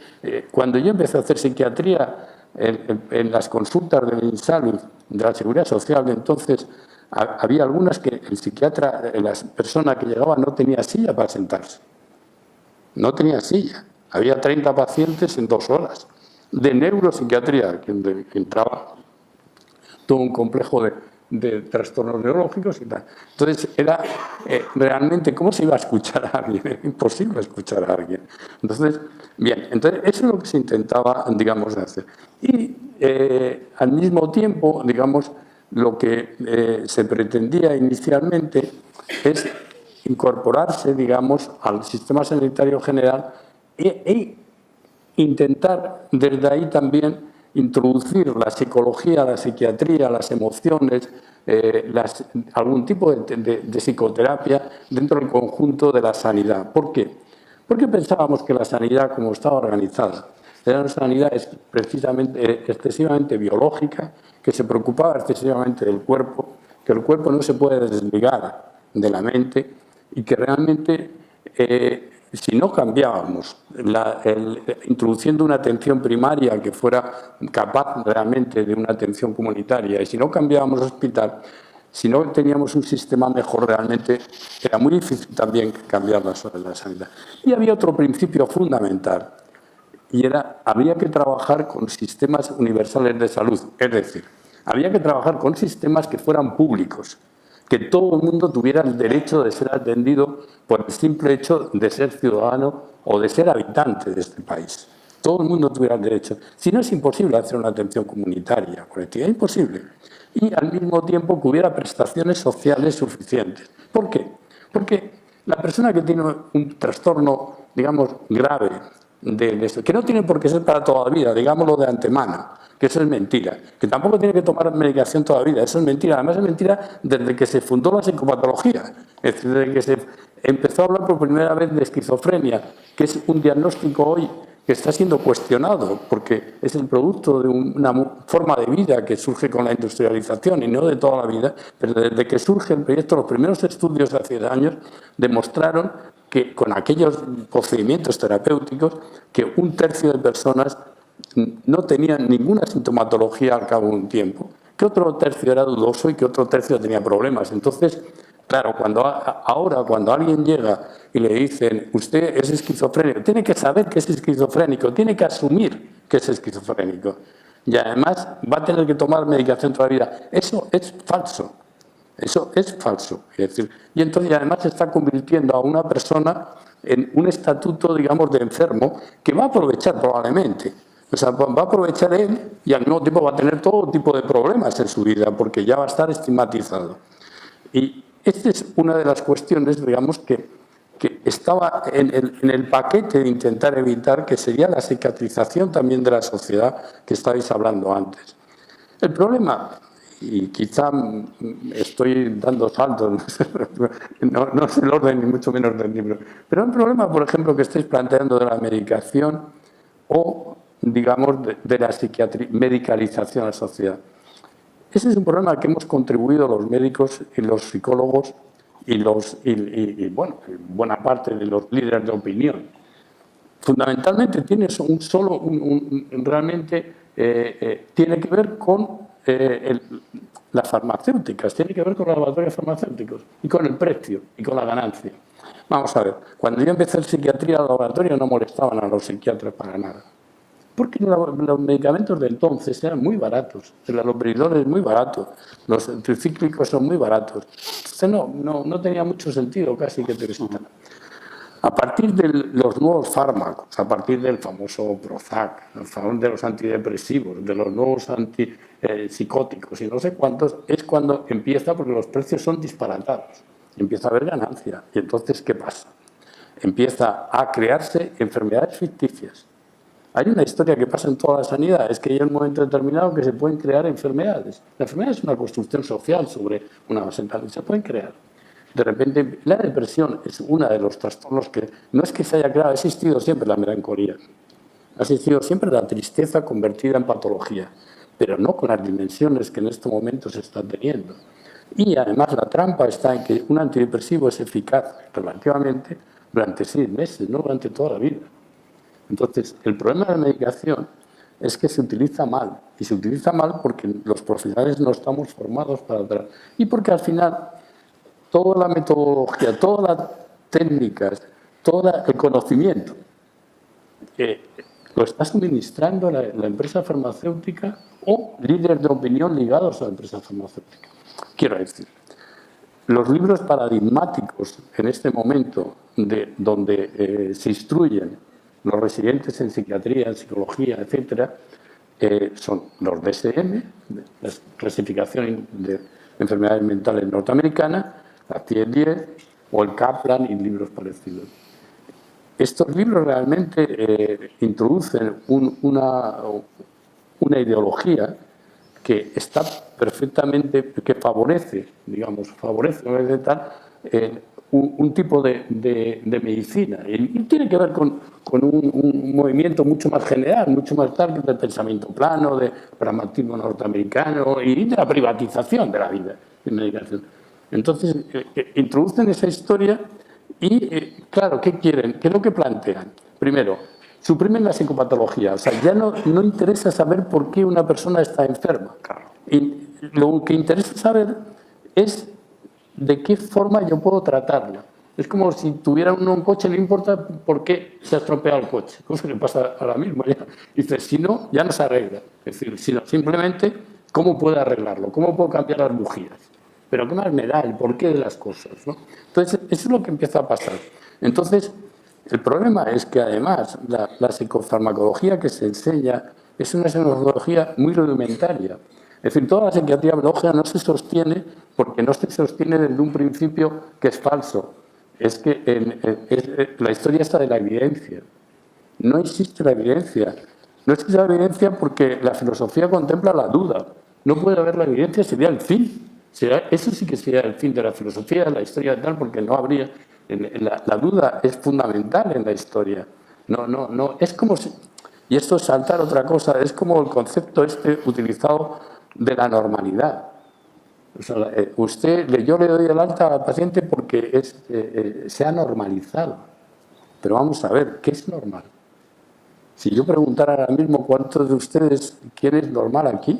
cuando yo empecé a hacer psiquiatría en las consultas del INSALUD, de la Seguridad Social, entonces había algunas que el psiquiatra, la persona que llegaba no tenía silla para sentarse. No tenía silla. Había 30 pacientes en 2 horas. De neuropsiquiatría, que entraba todo un complejo de trastornos neurológicos y tal. Entonces, era realmente, ¿cómo se iba a escuchar a alguien? Era imposible escuchar a alguien. Entonces, bien, entonces eso es lo que se intentaba, digamos, hacer. Y al mismo tiempo, digamos, lo que se pretendía inicialmente es incorporarse, digamos, al sistema sanitario general e intentar desde ahí también introducir la psicología, la psiquiatría, las emociones, algún tipo de psicoterapia dentro del conjunto de la sanidad. ¿Por qué? Porque pensábamos que la sanidad, como estaba organizada, era una sanidad precisamente excesivamente biológica, que se preocupaba excesivamente del cuerpo, que el cuerpo no se puede desligar de la mente y que realmente si no cambiábamos, introduciendo una atención primaria que fuera capaz realmente de una atención comunitaria, y si no cambiábamos hospital, si no teníamos un sistema mejor, realmente era muy difícil también cambiar la sanidad. Y había otro principio fundamental, y había que trabajar con sistemas universales de salud, es decir, había que trabajar con sistemas que fueran públicos, que todo el mundo tuviera el derecho de ser atendido por el simple hecho de ser ciudadano o de ser habitante de este país. Todo el mundo tuviera el derecho. Si no, es imposible hacer una atención comunitaria, colectiva, es imposible. Y al mismo tiempo que hubiera prestaciones sociales suficientes. ¿Por qué? Porque la persona que tiene un trastorno, digamos, grave, que no tiene por qué ser para toda la vida, digámoslo de antemano, que eso es mentira, que tampoco tiene que tomar medicación toda la vida, eso es mentira, además es mentira desde que se fundó la psicopatología, es decir, desde que se empezó a hablar por primera vez de esquizofrenia, que es un diagnóstico hoy que está siendo cuestionado porque es el producto de una forma de vida que surge con la industrialización y no de toda la vida, pero desde que surge el proyecto, los primeros estudios hace 10 años demostraron que con aquellos procedimientos terapéuticos que 1/3 de personas no tenían ninguna sintomatología al cabo de un tiempo, que otro tercio era dudoso y que otro tercio tenía problemas. Entonces, Claro, ahora cuando alguien llega y le dicen, usted es esquizofrénico, tiene que saber que es esquizofrénico, tiene que asumir que es esquizofrénico. Y además va a tener que tomar medicación toda la vida. Eso es falso. Eso es falso. Es decir, y entonces además se está convirtiendo a una persona en un estatuto, digamos, de enfermo que va a aprovechar probablemente. O sea, va a aprovechar él y al mismo tiempo va a tener todo tipo de problemas en su vida porque ya va a estar estigmatizado. Y esta es una de las cuestiones, digamos, que estaba en el paquete de intentar evitar, que sería la psiquiatrización también de la sociedad que estabais hablando antes. El problema, y quizá estoy dando saltos, no es el orden ni mucho menos del libro, pero el problema, por ejemplo, que estáis planteando de la medicación o, digamos, de la medicalización de la sociedad. Ese es un problema que hemos contribuido los médicos y los psicólogos y bueno, buena parte de los líderes de opinión. Fundamentalmente tiene realmente tiene que ver con las farmacéuticas, tiene que ver con los laboratorios farmacéuticos y con el precio y con la ganancia. Vamos a ver, cuando yo empecé en psiquiatría, los laboratorios no molestaban a los psiquiatras para nada. Porque los medicamentos de entonces eran muy baratos, el haloperidol es muy barato, los tricíclicos son muy baratos. Entonces no tenía mucho sentido casi que te visitaran. A partir de los nuevos fármacos, a partir del famoso Prozac, de los antidepresivos, de los nuevos antipsicóticos y no sé cuántos, es cuando empieza, porque los precios son disparatados, empieza a haber ganancia. Y entonces, ¿qué pasa? Empieza a crearse enfermedades ficticias. Hay una historia que pasa en toda la sanidad, es que hay un momento determinado que se pueden crear enfermedades. La enfermedad es una construcción social sobre una base tal, se pueden crear. De repente, la depresión es uno de los trastornos que no es que se haya creado, ha existido siempre la melancolía. Ha existido siempre la tristeza convertida en patología, pero no con las dimensiones que en este momento se están teniendo. Y además la trampa está en que un antidepresivo es eficaz relativamente durante 6 meses, no durante toda la vida. Entonces, el problema de la medicación es que se utiliza mal. Y se utiliza mal porque los profesionales no estamos formados para tratar. Y porque al final toda la metodología, todas las técnicas, todo el conocimiento lo está suministrando la empresa farmacéutica o líderes de opinión ligados a la empresa farmacéutica. Quiero decir, los libros paradigmáticos en este momento donde se instruyen los residentes en psiquiatría, en psicología, etcétera, son los DSM, la clasificación de enfermedades mentales norteamericana, la CIE-10 o el Kaplan y libros parecidos. Estos libros realmente introducen una ideología que está perfectamente, que favorece, digamos, un tipo de medicina. Y tiene que ver con un movimiento mucho más general, mucho más tarde del pensamiento plano, del pragmatismo norteamericano y de la privatización de la vida en medicación. Entonces, introducen esa historia y, claro, ¿qué quieren? ¿Qué es lo que plantean? Primero, suprimen la psicopatología. O sea, ya no interesa saber por qué una persona está enferma. Y lo que interesa saber es de qué forma yo puedo tratarla. Es como si tuviera uno un coche, le importa por qué se ha estropeado el coche. Cosa que pasa ahora mismo. Ya. Dice, si no, ya no se arregla. Es decir, sino simplemente, ¿cómo puedo arreglarlo? ¿Cómo puedo cambiar las bujías? Pero ¿qué más me da el porqué de las cosas? ¿No? Entonces, eso es lo que empieza a pasar. Entonces, el problema es que además la psicofarmacología que se enseña es una psicofarmacología muy rudimentaria. Es decir, toda la psiquiatría biológica no se sostiene porque no se sostiene desde un principio que es falso. Es que la historia está de la evidencia. No existe la evidencia. No existe la evidencia porque la filosofía contempla la duda. No puede haber la evidencia, sería el fin. Eso sí que sería el fin de la filosofía, de la historia tal, porque no habría... La duda es fundamental en la historia. No. Es como si... Y esto es saltar otra cosa. Es como el concepto utilizado de la normalidad. O sea, yo le doy el alta al paciente porque se ha normalizado. Pero vamos a ver, ¿qué es normal? Si yo preguntara ahora mismo cuántos de ustedes, ¿quién es normal aquí?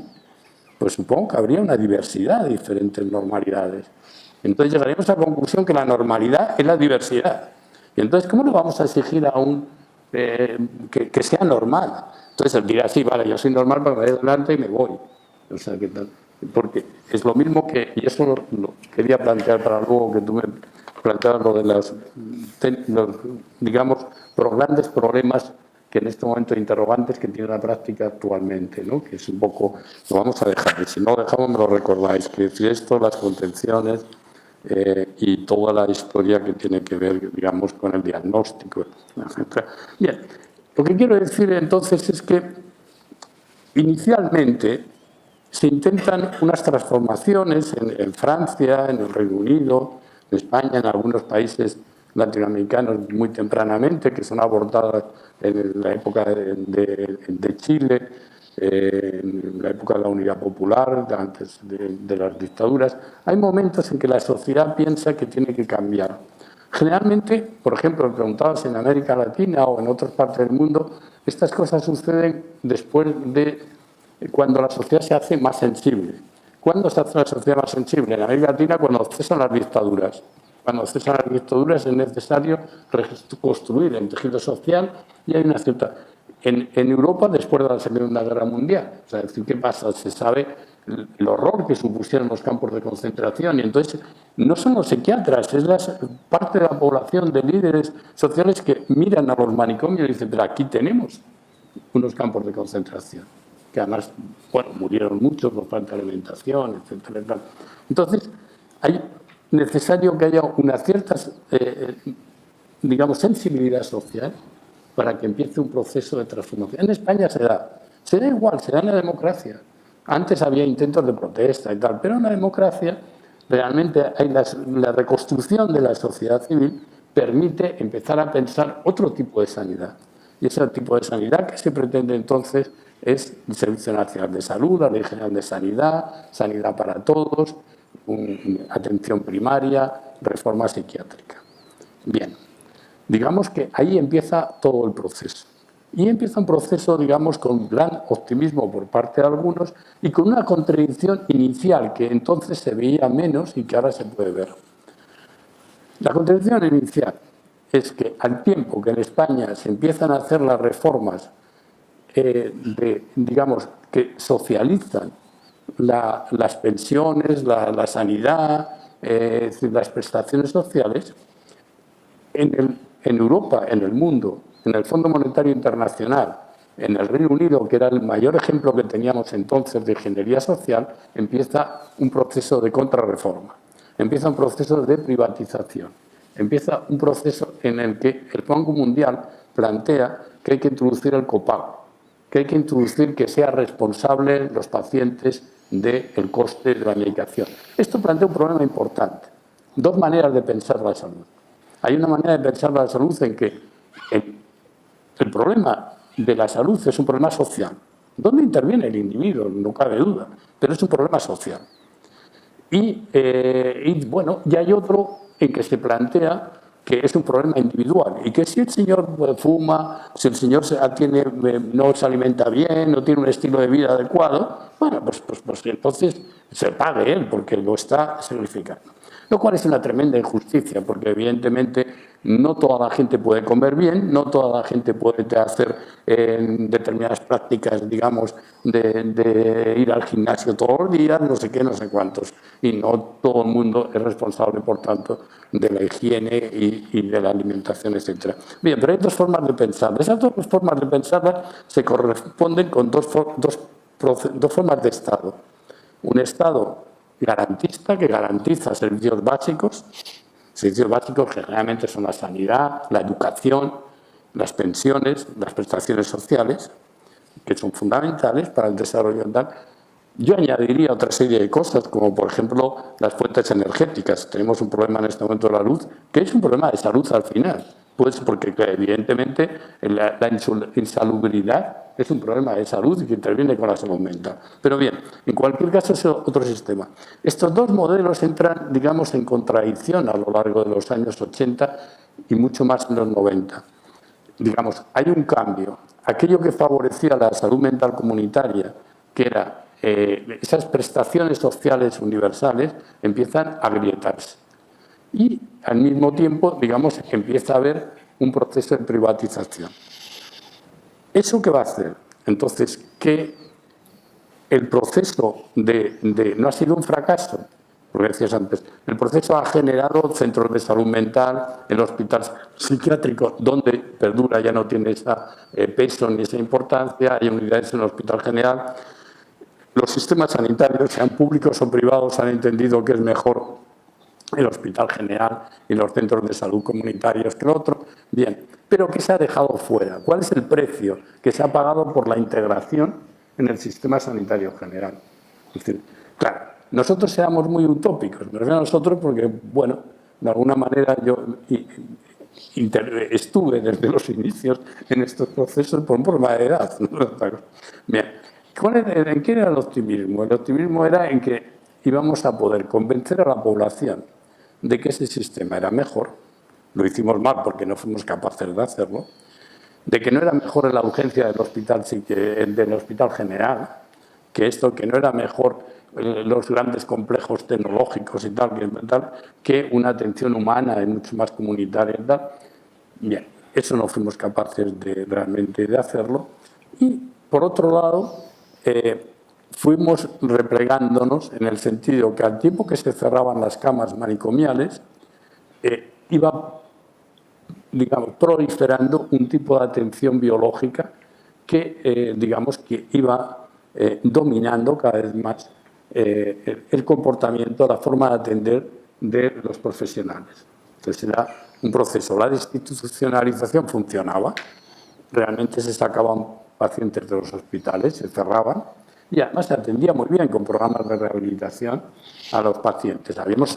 Pues supongo que habría una diversidad de diferentes normalidades. Entonces llegaríamos a la conclusión que la normalidad es la diversidad. Y entonces, ¿cómo le vamos a exigir a un que sea normal? Entonces él dirá, sí, vale, yo soy normal, pero me voy adelante y me voy. O sea, ¿qué tal? Porque es lo mismo que, y eso lo quería plantear para luego que tú me planteabas lo de los, digamos, los grandes problemas que en este momento interrogantes que tiene la práctica actualmente, ¿no? Que es un poco, lo vamos a dejar, y si no lo dejamos me lo recordáis, que si esto, las contenciones y toda la historia que tiene que ver, digamos, con el diagnóstico, etc. Bien, lo que quiero decir entonces es que inicialmente se intentan unas transformaciones en Francia, en el Reino Unido, en España, en algunos países latinoamericanos muy tempranamente, que son abordadas en la época de Chile, en la época de la Unidad Popular, antes de las dictaduras. Hay momentos en que la sociedad piensa que tiene que cambiar. Generalmente, por ejemplo, preguntados en América Latina o en otras partes del mundo, estas cosas suceden después de cuando la sociedad se hace más sensible. ¿Cuándo se hace la sociedad más sensible? En América Latina, cuando cesan las dictaduras. Cuando cesan las dictaduras es necesario reconstruir el tejido social y hay una cierta... En Europa, después de la Segunda Guerra Mundial. O sea, es decir, ¿qué pasa? Se sabe el horror que supusieron los campos de concentración. Y entonces, no son los psiquiatras, es la parte de la población de líderes sociales que miran a los manicomios y dicen, pero aquí tenemos unos campos de concentración, que además, bueno, murieron muchos por falta de alimentación, etcétera. Entonces, hay necesario que haya una cierta, digamos, sensibilidad social para que empiece un proceso de transformación. En España se da igual, se da en la democracia. Antes había intentos de protesta y tal, pero en la democracia realmente hay la reconstrucción de la sociedad civil permite empezar a pensar otro tipo de sanidad. Y ese tipo de sanidad que se pretende entonces es el Servicio Nacional de Salud, la Ley General de Sanidad, sanidad para todos, atención primaria, reforma psiquiátrica. Bien, digamos que ahí empieza todo el proceso. Y empieza un proceso, digamos, con gran optimismo por parte de algunos y con una contradicción inicial que entonces se veía menos y que ahora se puede ver. La contradicción inicial es que al tiempo que en España se empiezan a hacer las reformas digamos, que socializan las pensiones, la sanidad, las prestaciones sociales, en Europa, en el mundo, en el Fondo Monetario Internacional, en el Reino Unido, que era el mayor ejemplo que teníamos entonces de ingeniería social, empieza un proceso de contrarreforma, empieza un proceso de privatización, empieza un proceso en el que el Banco Mundial plantea que hay que introducir el copago, que hay que introducir que sean responsables los pacientes del coste de la medicación. Esto plantea un problema importante. Dos maneras de pensar la salud. Hay una manera de pensar la salud en que el problema de la salud es un problema social. ¿Dónde interviene el individuo? No cabe duda, pero es un problema social. Y bueno, y hay otro en que se plantea que es un problema individual y que si el señor fuma, si el señor no se alimenta bien, no tiene un estilo de vida adecuado, bueno, pues entonces se pague él porque lo está sacrificando. Lo cual es una tremenda injusticia porque evidentemente no toda la gente puede comer bien, no toda la gente puede hacer determinadas prácticas, digamos, de ir al gimnasio todos los días, no sé qué, no sé cuántos. Y no todo el mundo es responsable, por tanto, de la higiene y de la alimentación, etc. Bien, pero hay dos formas de pensar. Esas dos formas de pensar se corresponden con dos formas de Estado. Un Estado garantista que garantiza servicios básicos que generalmente son la sanidad, la educación, las pensiones, las prestaciones sociales, que son fundamentales para el desarrollo tal. Yo añadiría otra serie de cosas, como por ejemplo las fuentes energéticas. Tenemos un problema en este momento de la luz, que es un problema de salud al final, pues porque evidentemente la insalubridad es un problema de salud y que interviene con la salud mental. Pero bien, en cualquier caso es otro sistema. Estos dos modelos entran, digamos, en contradicción a lo largo de los años 80 y mucho más en los 90. Digamos, hay un cambio. Aquello que favorecía la salud mental comunitaria, que era esas prestaciones sociales universales empiezan a agrietarse. Y al mismo tiempo, digamos, empieza a haber un proceso de privatización. ¿Eso qué va a hacer? Entonces, que el proceso no ha sido un fracaso, porque decías antes, el proceso ha generado centros de salud mental, el hospital psiquiátrico, donde perdura, ya no tiene ese peso ni esa importancia, hay unidades en el hospital general. Los sistemas sanitarios, sean públicos o privados, han entendido que es mejor el hospital general y los centros de salud comunitarios que el otro. Bien, pero ¿qué se ha dejado fuera? ¿Cuál es el precio que se ha pagado por la integración en el sistema sanitario general? Es decir, claro, nosotros éramos muy utópicos, me refiero a nosotros porque, bueno, de alguna manera yo estuve desde los inicios en estos procesos por un problema de edad. Bien, ¿en qué era el optimismo? El optimismo era en que íbamos a poder convencer a la población de que ese sistema era mejor. Lo hicimos mal porque no fuimos capaces de hacerlo. De que no era mejor en la urgencia del hospital general, que esto, que no era mejor los grandes complejos tecnológicos y tal, que una atención humana y mucho más comunitaria y tal. Bien, eso no fuimos capaces realmente de hacerlo. Y, por otro lado, fuimos replegándonos en el sentido que al tiempo que se cerraban las camas manicomiales, iba, digamos, proliferando un tipo de atención biológica que, digamos, que iba dominando cada vez más el comportamiento, la forma de atender de los profesionales. Entonces era un proceso. La desinstitucionalización funcionaba, realmente se sacaban pacientes de los hospitales, se cerraban y además se atendía muy bien con programas de rehabilitación a los pacientes. Habíamos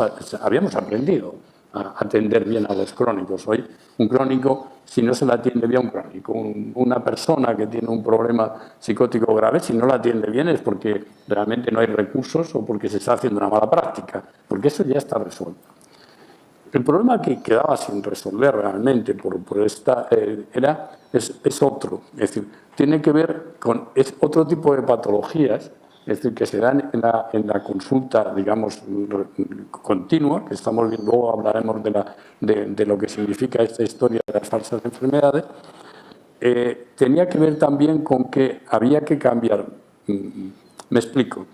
aprendido a atender bien a los crónicos. Hoy un crónico, si no se le atiende bien a un crónico, una persona que tiene un problema psicótico grave, si no la atiende bien es porque realmente no hay recursos o porque se está haciendo una mala práctica, porque eso ya está resuelto. El problema que quedaba sin resolver realmente por esta es otro, es decir, tiene que ver con otro tipo de patologías, es decir, que se dan en la consulta, digamos, continua, que estamos viendo, luego hablaremos de lo que significa esta historia de las falsas enfermedades. Tenía que ver también con que había que cambiar. Me explico.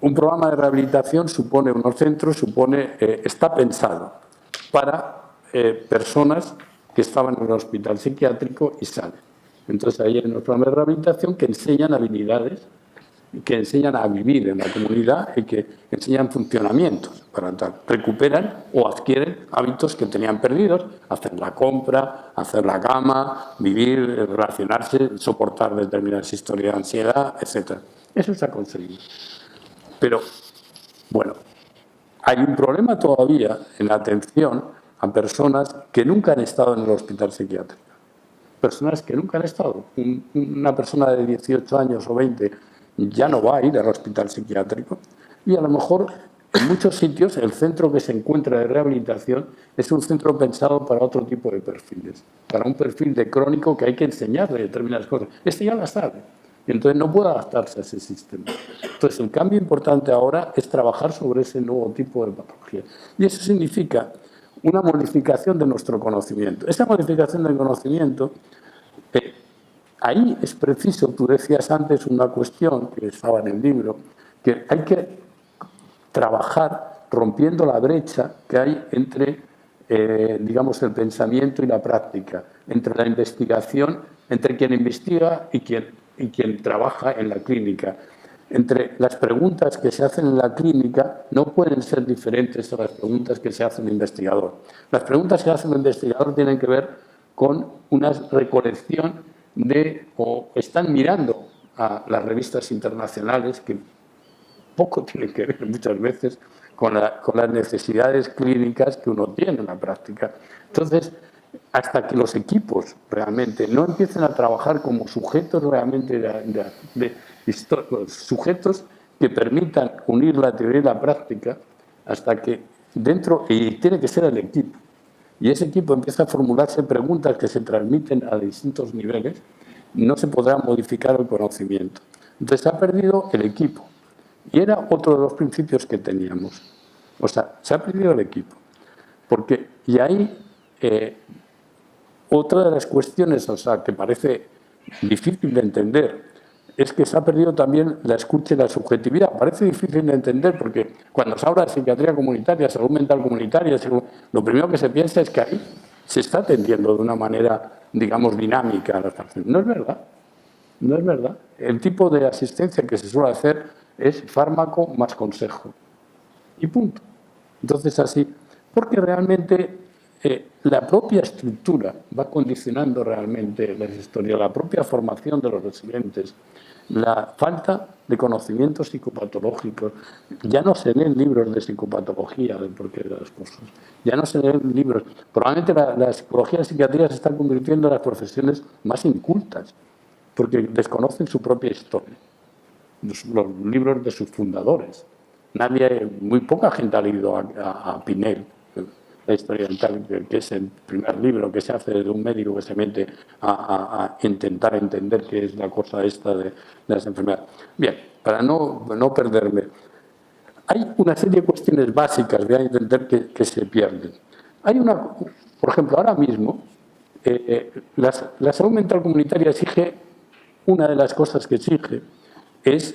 Un programa de rehabilitación supone, unos centros, está pensado para personas que estaban en el hospital psiquiátrico y salen. Entonces ahí hay unos programas de rehabilitación que enseñan habilidades, que enseñan a vivir en la comunidad y que enseñan funcionamientos para tal. Recuperan o adquieren hábitos que tenían perdidos, hacer la compra, hacer la cama, vivir, relacionarse, soportar determinadas historias de ansiedad, etc. Eso se ha conseguido. Pero, bueno, hay un problema todavía en la atención a personas que nunca han estado en el hospital psiquiátrico. Personas que nunca han estado. Una persona de 18 años o 20 ya no va a ir al hospital psiquiátrico y a lo mejor en muchos sitios el centro que se encuentra de rehabilitación es un centro pensado para otro tipo de perfiles, para un perfil de crónico que hay que enseñarle determinadas cosas. Este ya las sabe. Y entonces no puede adaptarse a ese sistema. Entonces, el cambio importante ahora es trabajar sobre ese nuevo tipo de patología. Y eso significa una modificación de nuestro conocimiento. Esa modificación del conocimiento, ahí es preciso, tú decías antes una cuestión que estaba en el libro, que hay que trabajar rompiendo la brecha que hay entre, digamos, el pensamiento y la práctica, entre la investigación, entre quien investiga y quien trabaja en la clínica. Entre las preguntas que se hacen en la clínica no pueden ser diferentes a las preguntas que se hace el investigador. Las preguntas que hace el investigador tienen que ver con una recolección o están mirando a las revistas internacionales que poco tienen que ver muchas veces con las necesidades clínicas que uno tiene en la práctica. Entonces, hasta que los equipos realmente no empiecen a trabajar como sujetos realmente sujetos que permitan unir la teoría y la práctica, hasta que dentro, y tiene que ser el equipo, y ese equipo empieza a formularse preguntas que se transmiten a distintos niveles, no se podrá modificar el conocimiento. Entonces se ha perdido el equipo. Y era otro de los principios que teníamos. O sea, se ha perdido el equipo. Y ahí, otra de las cuestiones, o sea, que parece difícil de entender, es que se ha perdido también la escucha y la subjetividad. Parece difícil de entender porque cuando se habla de psiquiatría comunitaria, salud mental comunitaria, lo primero que se piensa es que ahí se está atendiendo de una manera, digamos, dinámica a las personas. No es verdad. No es verdad. El tipo de asistencia que se suele hacer es fármaco más consejo. Y punto. Entonces, así, porque realmente la propia estructura va condicionando realmente las historias, la propia formación de los residentes, la falta de conocimientos psicopatológicos. Ya no se leen libros de psicopatología del porqué de las cosas. Ya no se leen libros. Probablemente la psicología y la psiquiatría se están convirtiendo en las profesiones más incultas, porque desconocen su propia historia, los libros de sus fundadores. Muy poca gente ha leído a Pinel, la historia mental, que es el primer libro que se hace de un médico que se mete a intentar entender qué es la cosa esta de las enfermedades. Bien, para no perderme, hay una serie de cuestiones básicas, voy a entender que se pierden. Por ejemplo, ahora mismo, la salud mental comunitaria exige, una de las cosas que exige es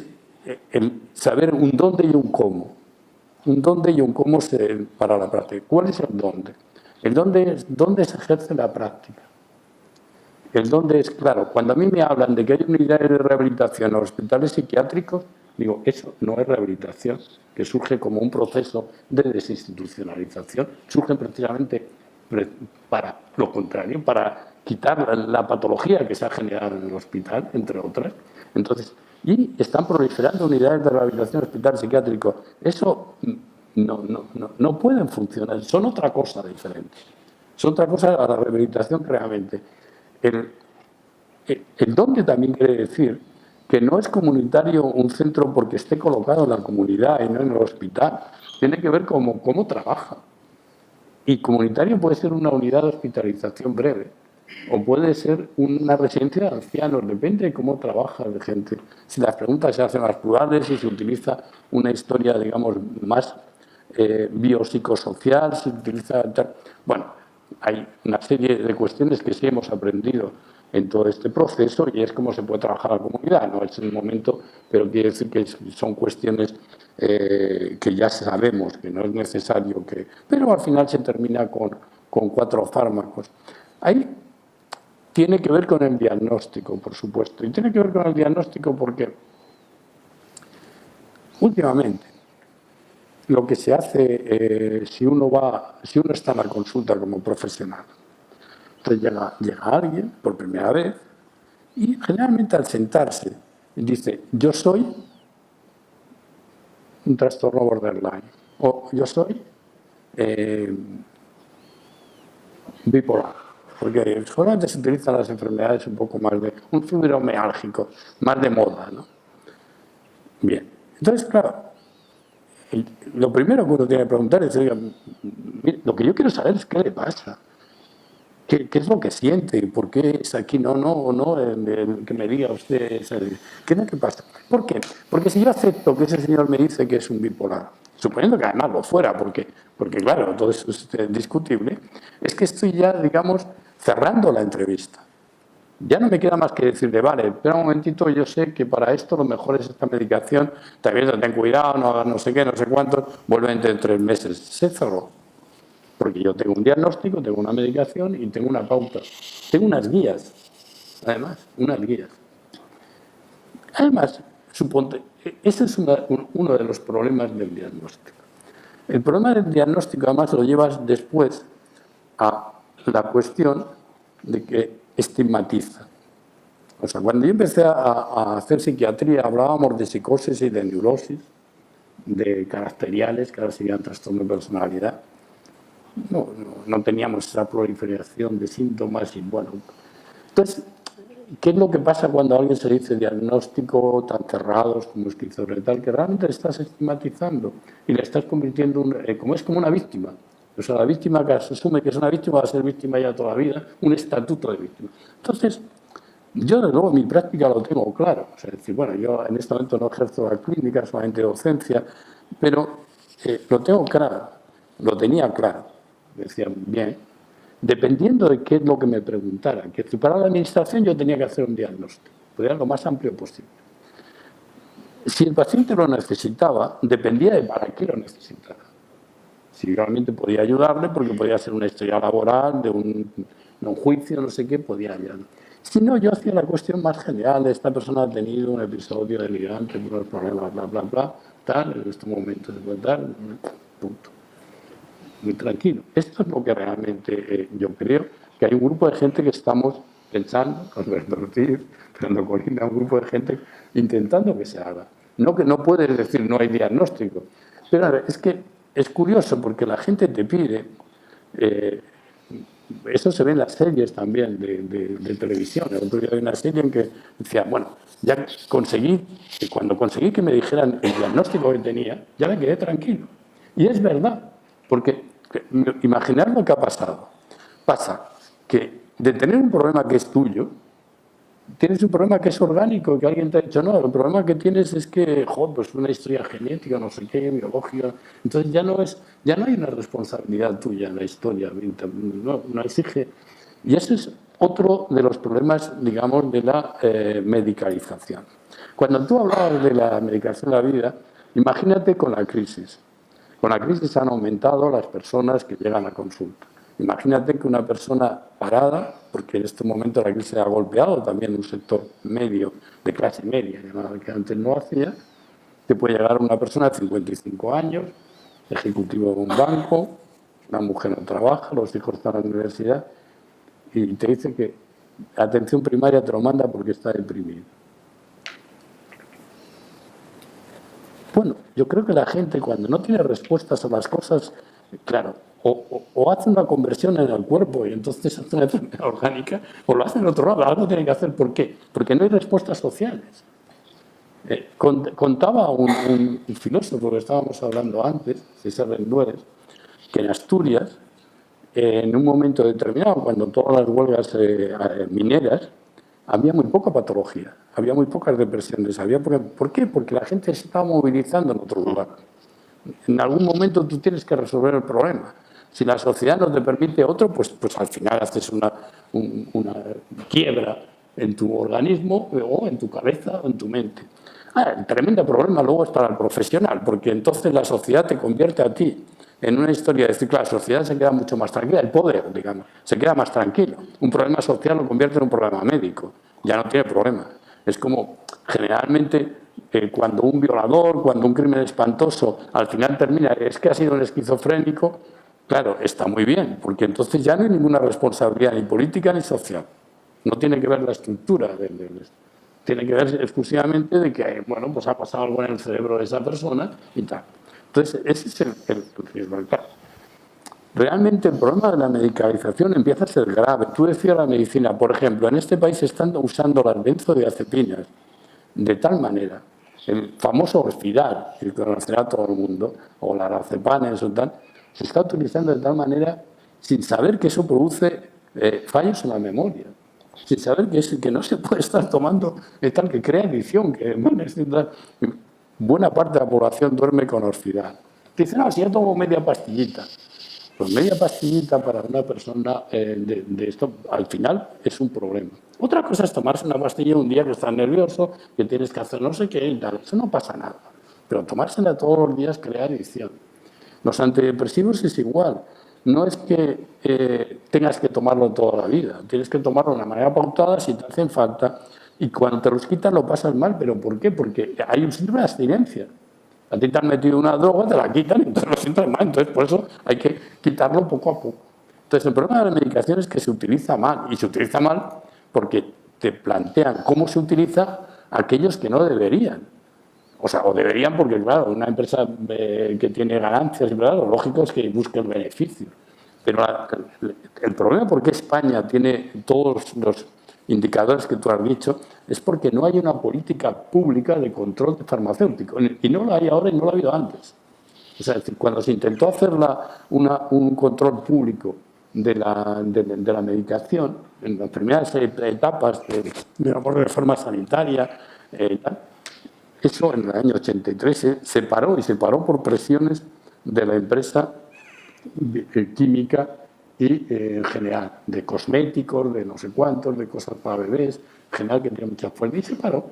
el saber un dónde y un cómo. Un dónde y un cómo para la práctica. ¿Cuál es el dónde? El dónde se ejerce la práctica. El dónde es, claro, cuando a mí me hablan de que hay unidades de rehabilitación en los hospitales psiquiátricos, digo, eso no es rehabilitación, que surge como un proceso de desinstitucionalización, surge precisamente para lo contrario, para quitar la patología que se ha generado en el hospital, entre otras. Entonces, y están proliferando unidades de rehabilitación en hospitales psiquiátricos. Eso no pueden funcionar, son otra cosa diferente. Son otra cosa a la rehabilitación realmente. El dónde también quiere decir que no es comunitario un centro porque esté colocado en la comunidad y no en el hospital. Tiene que ver con cómo trabaja. Y comunitario puede ser una unidad de hospitalización breve o puede ser una residencia de ancianos, depende de cómo trabaja la gente. Si las preguntas se hacen más plurales, si se utiliza una historia, digamos, más biopsicosocial, si se utiliza... Bueno, hay una serie de cuestiones que sí hemos aprendido en todo este proceso y es cómo se puede trabajar la comunidad. No es el momento, pero quiere decir que son cuestiones que ya sabemos que no es necesario que... Pero al final se termina con 4 fármacos. Ahí tiene que ver con el diagnóstico, por supuesto. Y tiene que ver con el diagnóstico porque últimamente lo que se hace si uno está en la consulta como profesional, entonces llega alguien por primera vez y generalmente al sentarse dice, yo soy un trastorno borderline o yo soy bipolar, porque solamente se utilizan las enfermedades un poco más de un fibromialgico, más de moda, ¿no? Bien, entonces claro, lo primero que uno tiene que preguntar es, oiga, lo que yo quiero saber es qué le pasa. ¿Qué es lo que siente? ¿Por qué es aquí? No, que me diga usted. ¿Qué es lo que pasa? ¿Por qué? Porque si yo acepto que ese señor me dice que es un bipolar, suponiendo que además lo fuera, porque claro, todo eso es discutible, es que estoy ya, digamos, cerrando la entrevista. Ya no me queda más que decirle, vale, espera un momentito, yo sé que para esto lo mejor es esta medicación, también ten cuidado, no hagas no sé qué, no sé cuánto, vuelve en 3 meses. Se cerró. Porque yo tengo un diagnóstico, tengo una medicación y tengo una pauta. Tengo unas guías, además, unas guías. Además, suponte, ese es uno de los problemas del diagnóstico. El problema del diagnóstico, además, lo llevas después a la cuestión de que estigmatiza. O sea, cuando yo empecé a hacer psiquiatría, hablábamos de psicosis y de neurosis, de caracteriales, que ahora serían trastorno de personalidad. No teníamos esa proliferación de síntomas y bueno. Entonces, ¿qué es lo que pasa cuando a alguien se dice diagnóstico tan cerrados como esquizofrenia, que realmente le estás estigmatizando y le estás convirtiendo como una víctima? O sea, la víctima que asume que es una víctima va a ser víctima ya toda la vida, un estatuto de víctima. Entonces, Yo, desde luego, en mi práctica lo tengo claro. O sea, es decir, bueno, yo en este momento no ejerzo la clínica, solamente docencia, pero lo tengo claro, lo tenía claro. Decía, bien, dependiendo de qué es lo que me preguntaran. Que si para la administración yo tenía que hacer un diagnóstico, podía lo más amplio posible. Si el paciente lo necesitaba, dependía de para qué lo necesitara. Si realmente podía ayudarle, porque podía ser una historia laboral, de un juicio, no sé qué, podía ayudarle. Si no, yo hacía la cuestión más general. Esta persona ha tenido un episodio delirante, unos problemas, bla, bla, bla, tal, en este momento se puede dar, punto. Muy tranquilo. Esto es lo que realmente yo creo, que hay un grupo de gente que estamos pensando, con Alberto Ortiz, Fernando Colina, un grupo de gente intentando que se haga. No que no puedes decir no hay diagnóstico. Pero a ver, es que es curioso porque la gente te pide, eso se ve en las series también de televisión. El otro día hay una serie en que decía, bueno, ya conseguí, y cuando conseguí que me dijeran el diagnóstico que tenía, ya me quedé tranquilo. Y es verdad, porque imaginar lo que ha pasado. Pasa que de tener un problema que es tuyo, tienes un problema que es orgánico, que alguien te ha dicho, no, el problema que tienes es que, joder, pues una historia genética, no sé qué, biológica. Entonces ya no hay una responsabilidad tuya en la historia, no exige. Y ese es otro de los problemas, digamos, de la medicalización. Cuando tú hablabas de la medicación de la vida, imagínate con la crisis. Con la crisis han aumentado las personas que llegan a consulta. Imagínate que una persona parada, porque en este momento la crisis ha golpeado también un sector medio, de clase media, que antes no hacía, te puede llegar una persona de 55 años, ejecutivo de un banco, una mujer no trabaja, los hijos están en la universidad, y te dice que atención primaria te lo manda porque está deprimido. Bueno, yo creo que la gente cuando no tiene respuestas a las cosas, claro, o hace una conversión en el cuerpo y entonces hace una enfermedad orgánica, o lo hace en otro lado, algo tiene que hacer. ¿Por qué? Porque no hay respuestas sociales. Contaba un filósofo que estábamos hablando antes, César Rendueles, que en Asturias, en un momento determinado, cuando todas las huelgas mineras, había muy poca patología, había muy pocas depresiones. ¿Por qué? Porque la gente se estaba movilizando en otro lugar. En algún momento tú tienes que resolver el problema. Si la sociedad no te permite otro, pues al final haces una quiebra en tu organismo o en tu cabeza o en tu mente. El tremendo problema luego es para el profesional, porque entonces la sociedad te convierte a ti en una historia de decir, claro, la sociedad se queda mucho más tranquila, el poder, digamos, se queda más tranquilo. Un problema social lo convierte en un problema médico, ya no tiene problema. Es como, generalmente, cuando un violador, cuando un crimen espantoso, al final termina, es que ha sido un esquizofrénico, claro, está muy bien, porque entonces ya no hay ninguna responsabilidad ni política ni social. No tiene que ver la estructura tiene que ver exclusivamente de que, bueno, pues ha pasado algo en el cerebro de esa persona y tal. Entonces, ese es el riesgo. Realmente el problema de la medicalización empieza a ser grave. Tú decías la medicina, por ejemplo, en este país se están usando las benzodiazepinas de tal manera, el famoso Orfidal, que conocerá todo el mundo, o la Aracepanes o tal, se está utilizando de tal manera sin saber que eso produce fallos en la memoria, sin saber que no se puede estar tomando tal que crea adicción, que buena parte de la población duerme con Orfidal. Te dicen, no, si yo tomo media pastillita. Pues media pastillita para una persona de esto, al final, es un problema. Otra cosa es tomarse una pastilla un día que estás nervioso, que tienes que hacer no sé qué y tal. Eso no pasa nada. Pero tomársela todos los días crea adicción. Los antidepresivos es igual. No es que tengas que tomarlo toda la vida. Tienes que tomarlo de una manera pautada si te hacen falta. Y cuando te los quitan lo pasas mal. ¿Pero por qué? Porque hay un síndrome de abstinencia. A ti te han metido una droga, te la quitan y entonces lo sientes mal. Entonces, por eso hay que quitarlo poco a poco. Entonces, el problema de la medicación es que se utiliza mal. Y se utiliza mal porque te plantean cómo se utiliza aquellos que no deberían. O sea, o deberían porque, claro, una empresa que tiene ganancias, lo lógico es que busque el beneficio. Pero el problema por qué España tiene todos los indicadores que tú has dicho es porque no hay una política pública de control farmacéutico. Y no la hay ahora y no la ha habido antes. O sea, cuando se intentó hacer un control público de la medicación, en las primeras etapas de la reforma sanitaria, eso en el año 83 se paró, y se paró por presiones de la empresa química y en general, de cosméticos, de no sé cuántos, de cosas para bebés, en general que tiene mucha fuerza, y se paró.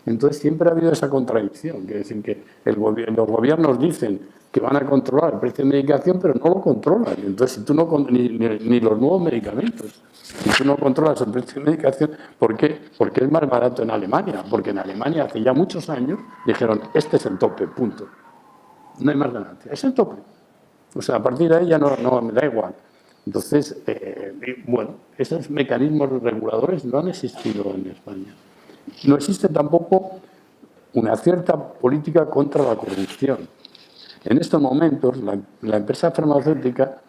Entonces siempre ha habido esa contradicción, que es decir, que los gobiernos dicen que van a controlar el precio de medicación, pero no lo controlan. Entonces, si tú no ni los nuevos medicamentos, si tú no controlas el precio de medicación, ¿por qué? Porque es más barato en Alemania, porque en Alemania hace ya muchos años dijeron, este es el tope, punto. No hay más ganancia, es el tope. O sea, a partir de ahí ya no me da igual. Entonces, bueno, esos mecanismos reguladores no han existido en España. No existe tampoco una cierta política contra la corrupción. En estos momentos, la empresa farmacéutica,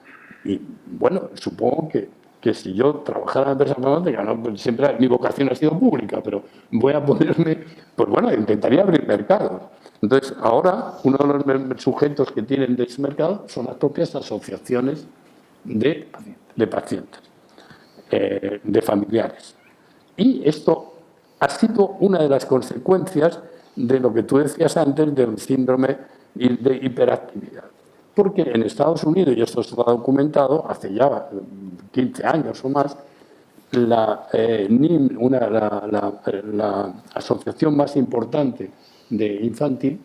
y bueno, supongo que si yo trabajara en la empresa farmacéutica, ¿no? Pues siempre mi vocación ha sido pública, pero voy a ponerme, pues bueno, intentaría abrir mercados. Entonces, ahora, uno de los sujetos que tienen de ese mercado son las propias asociaciones de pacientes, de familiares. Y esto ha sido una de las consecuencias de lo que tú decías antes del síndrome de hiperactividad. Porque en Estados Unidos, y esto está documentado, hace ya 15 años o más, la NIM, la asociación más importante de infantil,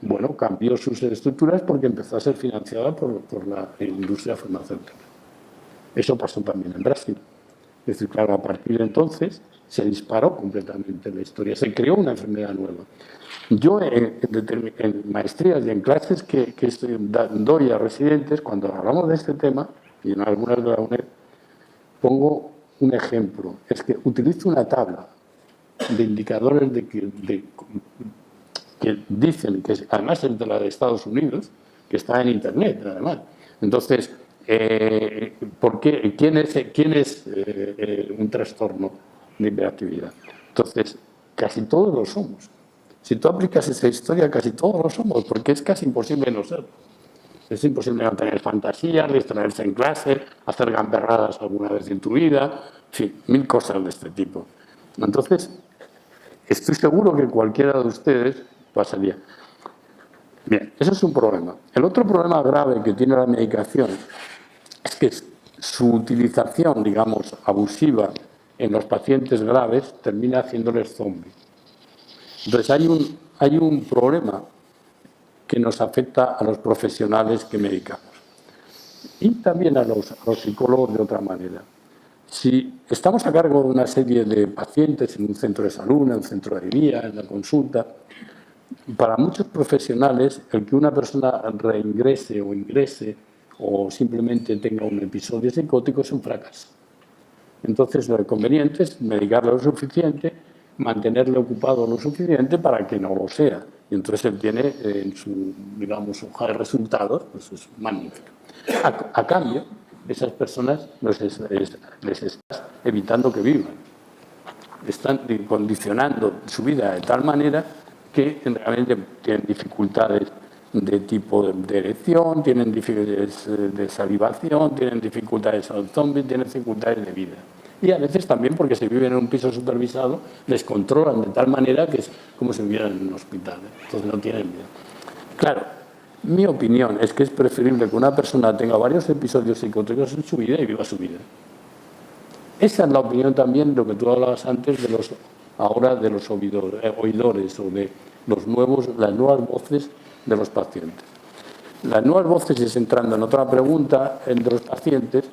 bueno, cambió sus estructuras porque empezó a ser financiada por la industria farmacéutica. Eso pasó también en Brasil. Es decir, claro, a partir de entonces se disparó completamente la historia, se creó una enfermedad nueva. Yo en maestrías y en clases que doy a residentes, cuando hablamos de este tema, y en algunas de la UNED, pongo un ejemplo. Es que utilizo una tabla de indicadores que dicen, que además es de la de Estados Unidos, que está en Internet, además. Entonces, ¿quién es un trastorno de hiperactividad? Entonces, casi todos lo somos. Si tú aplicas esa historia, casi todos lo somos, porque es casi imposible no serlo. Es imposible no tener fantasías, distraerse en clase, hacer gamberradas alguna vez en tu vida, en fin, 1000 cosas de este tipo. Entonces, estoy seguro que cualquiera de ustedes pasaría. Bien, eso es un problema. El otro problema grave que tiene la medicación es que su utilización, digamos, abusiva en los pacientes graves termina haciéndoles zombies. Entonces hay un problema que nos afecta a los profesionales que medicamos y también a los psicólogos de otra manera. Si estamos a cargo de una serie de pacientes en un centro de salud, en un centro de día, en la consulta, para muchos profesionales el que una persona reingrese o ingrese o simplemente tenga un episodio psicótico es un fracaso. Entonces lo conveniente es medicarle lo suficiente, mantenerle ocupado lo suficiente para que no lo sea. Y entonces él tiene en su, digamos, hoja de resultados, pues es magnífico. A cambio, esas personas les estás evitando que vivan. Están condicionando su vida de tal manera que realmente tienen dificultades de tipo de erección, tienen dificultades de salivación, tienen dificultades al zombie, tienen dificultades de vida. Y a veces también porque si viven en un piso supervisado, les controlan de tal manera que es como si vivieran en un hospital. Entonces no tienen vida. Claro, mi opinión es que es preferible que una persona tenga varios episodios psicóticos en su vida y viva su vida. Esa es la opinión también de lo que tú hablabas antes de los oidores o de las nuevas voces de los pacientes. Las nuevas voces, y entrando en otra pregunta, de los pacientes,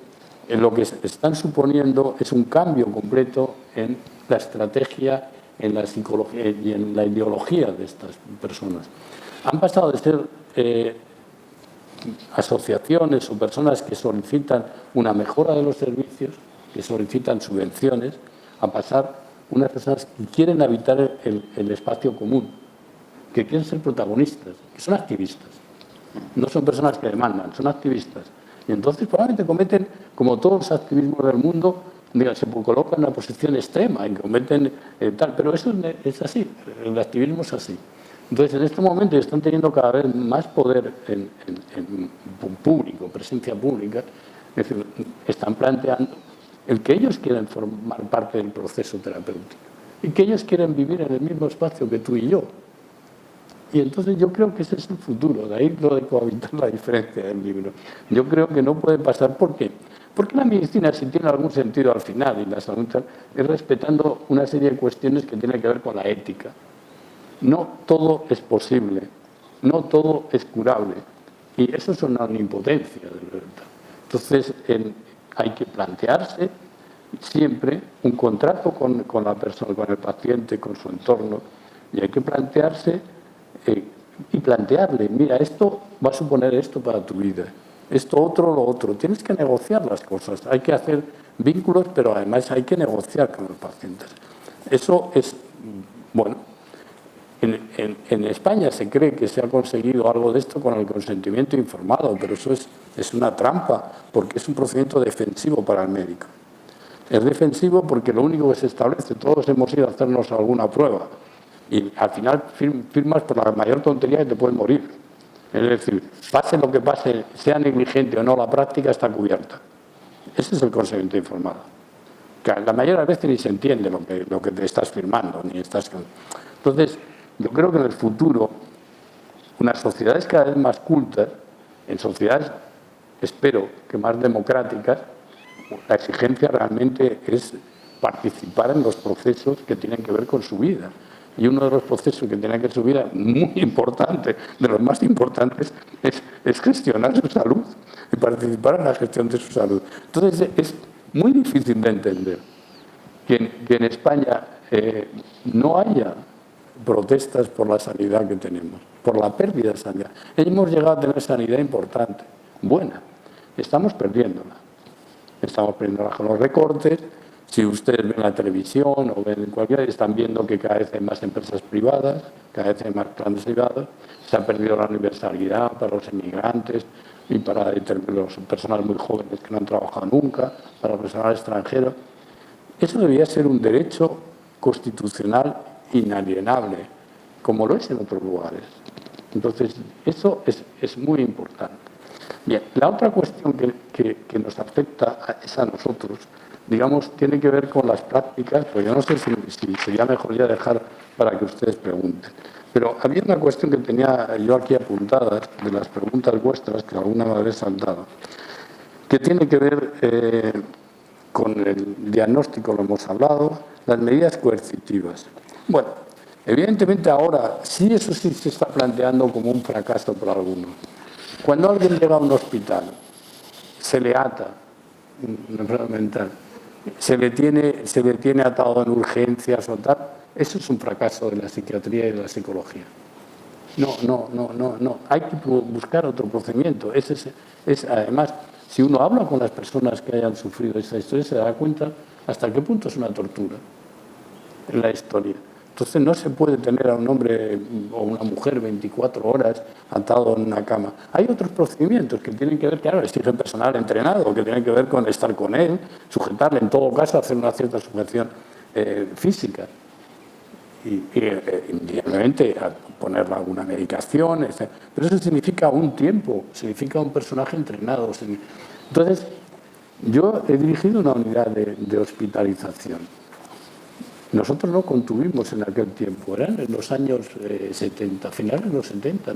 en lo que están suponiendo es un cambio completo en la estrategia, en la psicología y en la ideología de estas personas. Han pasado de ser asociaciones o personas que solicitan una mejora de los servicios, que solicitan subvenciones, a pasar unas personas que quieren habitar el espacio común, que quieren ser protagonistas, que son activistas. No son personas que demandan, son activistas. Y entonces probablemente cometen, como todos los activismos del mundo, se colocan en una posición extrema y cometen tal. Pero eso es así, el activismo es así. Entonces, en este momento están teniendo cada vez más poder en público, presencia pública, Es decir, están planteando el que ellos quieren formar parte del proceso terapéutico y que ellos quieren vivir en el mismo espacio que tú y yo. Y entonces yo creo que ese es el futuro, de ahí lo de cohabitar la diferencia del libro. Yo creo que no puede pasar porque la medicina, si tiene algún sentido al final, y la salud es respetando una serie de cuestiones que tienen que ver con la ética. No todo es posible, no todo es curable, y eso es una omnipotencia de libertad. Entonces hay que plantearse siempre un contrato con la persona, con el paciente, con su entorno, y hay que plantearse y plantearle, mira, esto va a suponer esto para tu vida, esto otro, lo otro. Tienes que negociar las cosas, hay que hacer vínculos, pero además hay que negociar con los pacientes. Eso es, bueno, en España se cree que se ha conseguido algo de esto con el consentimiento informado, pero eso es una trampa, porque es un procedimiento defensivo para el médico. Es defensivo porque lo único que se establece, todos hemos ido a hacernos alguna prueba, y al final firmas por la mayor tontería que te puedes morir. Es decir, pase lo que pase, sea negligente o no, la práctica está cubierta. Ese es el consentimiento informado. Que la mayoría de las veces ni se entiende lo que te estás firmando. Entonces, yo creo que en el futuro, unas sociedades cada vez más cultas, en sociedades, espero que más democráticas, la exigencia realmente es participar en los procesos que tienen que ver con su vida. Y uno de los procesos que tiene que ver con su vida, muy importante, de los más importantes, es gestionar su salud y participar en la gestión de su salud. Entonces, es muy difícil de entender que en España no haya protestas por la sanidad que tenemos, por la pérdida de sanidad. Hemos llegado a tener sanidad importante, buena. Estamos perdiéndola. Estamos perdiéndola con los recortes. Si ustedes ven la televisión o ven cualquiera, están viendo que cada vez hay más empresas privadas, cada vez hay más planes privados. Se ha perdido la universalidad para los inmigrantes y para las personas muy jóvenes que no han trabajado nunca, para el personal extranjero. Eso debería ser un derecho constitucional inalienable, como lo es en otros lugares. Entonces, eso es muy importante. Bien, la otra cuestión que nos afecta es a nosotros, digamos, tiene que ver con las prácticas, pues yo no sé si sería mejor ya dejar para que ustedes pregunten. Pero había una cuestión que tenía yo aquí apuntada, de las preguntas vuestras, que alguna me habéis saltado, que tiene que ver con el diagnóstico, lo hemos hablado, las medidas coercitivas. Bueno, evidentemente ahora sí, eso sí se está planteando como un fracaso para algunos. Cuando alguien llega a un hospital, se le ata una enfermedad mental, se le tiene atado en urgencias o tal, eso es un fracaso de la psiquiatría y de la psicología. No. Hay que buscar otro procedimiento. Además, si uno habla con las personas que hayan sufrido esta historia, se da cuenta hasta qué punto es una tortura en la historia. Entonces no se puede tener a un hombre o una mujer 24 horas atado en una cama. Hay otros procedimientos que tienen que ver, claro, exigen personal entrenado, que tienen que ver con estar con él, sujetarle, en todo caso, hacer una cierta sujeción física. Y indudablemente ponerle alguna medicación, etc. Pero eso significa un tiempo, significa un personaje entrenado. Entonces, yo he dirigido una unidad de hospitalización. Nosotros no contuvimos en aquel tiempo, eran en los años 70, finales de los 70.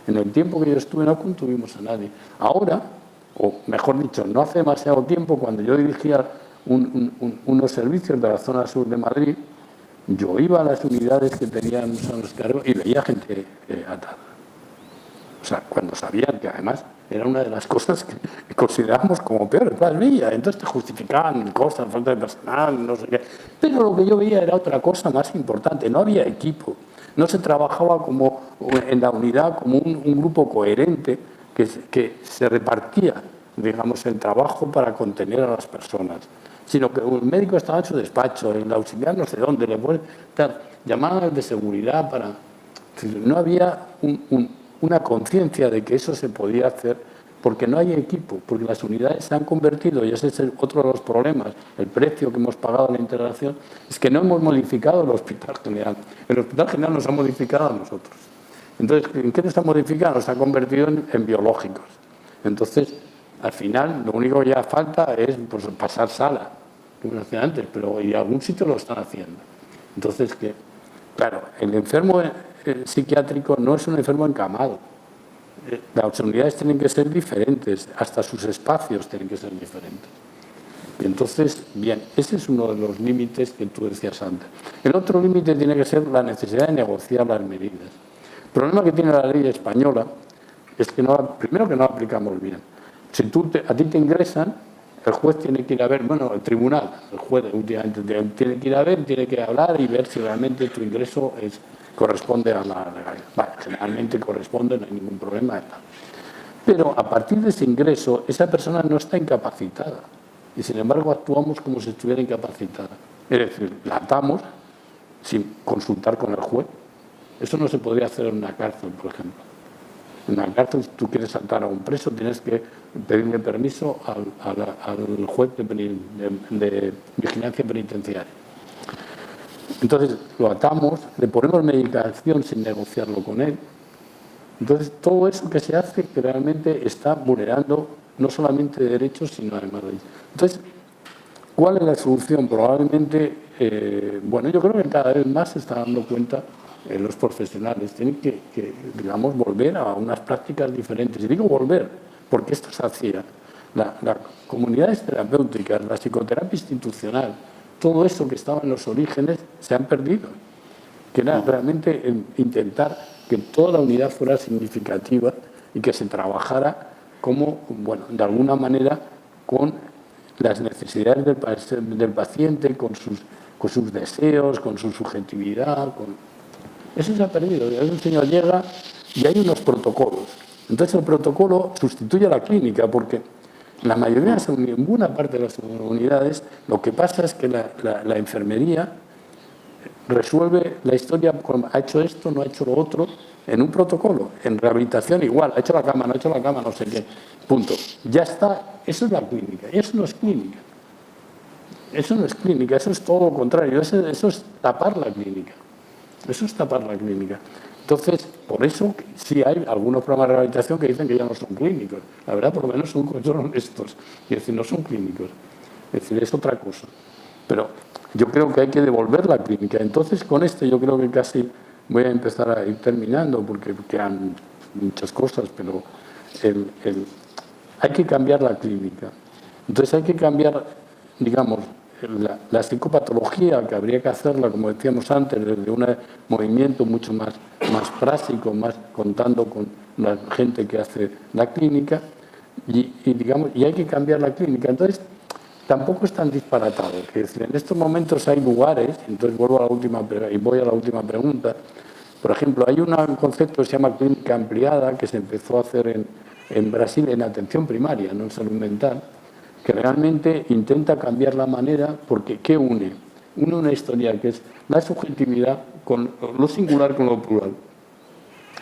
En el tiempo que yo estuve no contuvimos a nadie. Ahora, o mejor dicho, no hace demasiado tiempo, cuando yo dirigía unos servicios de la zona sur de Madrid, yo iba a las unidades que tenían los cargos y veía gente atada. O sea, cuando sabían que además era una de las cosas que considerábamos como peores, las veía. Entonces te justificaban cosas, falta de personal, no sé qué. Pero lo que yo veía era otra cosa más importante. No había equipo. No se trabajaba como en la unidad como un grupo coherente que se repartía, digamos, el trabajo para contener a las personas. Sino que el médico estaba en su despacho, el auxiliar no sé dónde, le pueden llamadas de seguridad para... No había una conciencia de que eso se podía hacer porque no hay equipo, porque las unidades se han convertido, y ese es otro de los problemas, el precio que hemos pagado en la integración, es que no hemos modificado el Hospital General. El Hospital General nos ha modificado a nosotros. Entonces, ¿en qué nos ha modificado? Nos ha convertido en biológicos. Entonces, Al final, lo único que ya falta es pues, pasar sala, como decía antes, pero en algún sitio lo están haciendo. Entonces, claro, el enfermo psiquiátrico no es un enfermo encamado. Las unidades tienen que ser diferentes, hasta sus espacios tienen que ser diferentes. Y entonces, bien, ese es uno de los límites que tú decías antes. El otro límite tiene que ser la necesidad de negociar las medidas. El problema que tiene la ley española es que primero que no la aplicamos bien. Si a ti te ingresan, el juez tiene que ir a ver, bueno, el tribunal, el juez últimamente tiene que ir a ver, tiene que hablar y ver si realmente tu ingreso corresponde a la legalidad. Vale, generalmente corresponde, no hay ningún problema. Pero a partir de ese ingreso, esa persona no está incapacitada. Y sin embargo actuamos como si estuviera incapacitada. Es decir, la atamos sin consultar con el juez. Eso no se podría hacer en una cárcel, por ejemplo. En una cárcel, si tú quieres atar a un preso, tienes que pedirle permiso al juez de vigilancia penitenciaria. Entonces lo atamos, le ponemos medicación sin negociarlo con él. Entonces todo eso que se hace que realmente está vulnerando no solamente derechos, sino además leyes. Entonces, ¿cuál es la solución? Probablemente, bueno, yo creo que cada vez más se está dando cuenta los profesionales. Tienen que, digamos, volver a unas prácticas diferentes. Y digo volver, porque esto se hacía. Las comunidades terapéuticas, la psicoterapia institucional, todo eso que estaba en los orígenes se han perdido. Que era realmente intentar que toda la unidad fuera significativa y que se trabajara como, bueno, de alguna manera con las necesidades del paciente, con sus deseos, con su subjetividad. Eso se ha perdido. El señor llega y hay unos protocolos. Entonces el protocolo sustituye a la clínica porque la mayoría, en buena parte de las unidades, lo que pasa es que la enfermería resuelve la historia, ha hecho esto, no ha hecho lo otro, en un protocolo. En rehabilitación igual, ha hecho la cama, no ha hecho la cama, no sé qué. Punto. Ya está. Eso es la clínica. Y eso no es clínica. Eso no es clínica, eso es todo lo contrario. Eso es tapar la clínica. Eso es tapar la clínica. Entonces, por eso sí hay algunos programas de rehabilitación que dicen que ya no son clínicos. La verdad, por lo menos son honestos. Es decir, no son clínicos. Es decir, es otra cosa. Pero yo creo que hay que devolver la clínica. Entonces, con esto yo creo que casi voy a empezar a ir terminando porque quedan muchas cosas, pero hay que cambiar la clínica. Entonces hay que cambiar, digamos, la psicopatología, que habría que hacerla, como decíamos antes, desde un movimiento mucho más práctico, más contando con la gente que hace la clínica, y hay que cambiar la clínica. Entonces, tampoco es tan disparatado. Es decir, en estos momentos hay lugares, entonces voy a la última pregunta. Por ejemplo, hay un concepto que se llama clínica ampliada, que se empezó a hacer en Brasil en atención primaria, no en salud mental, que realmente intenta cambiar la manera, porque ¿qué une? Une una historia que es la subjetividad con lo singular con lo plural.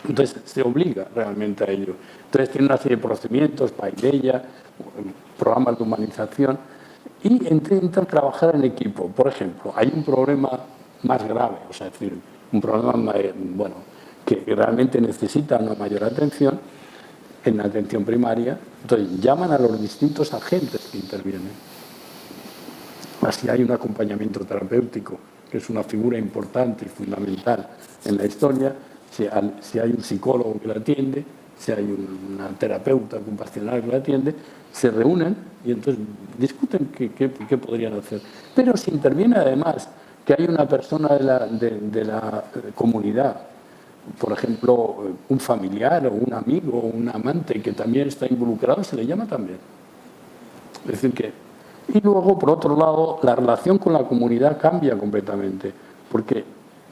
Entonces se obliga realmente a ello. Entonces tiene una serie de procedimientos, paideia, programas de humanización, y intentan trabajar en equipo. Por ejemplo, hay un problema más grave, o sea, es decir, un problema bueno, que realmente necesita una mayor atención en la atención primaria. Entonces llaman a los distintos agentes que intervienen. Así hay un acompañamiento terapéutico, que es una figura importante y fundamental en la historia. Si hay un psicólogo que la atiende, si hay una terapeuta ocupacional que la atiende, se reúnen y entonces discuten qué podrían hacer. Pero si interviene además que hay una persona de la comunidad, por ejemplo, un familiar o un amigo o un amante que también está involucrado, se le llama también. Es decir que... Y luego, por otro lado, la relación con la comunidad cambia completamente, porque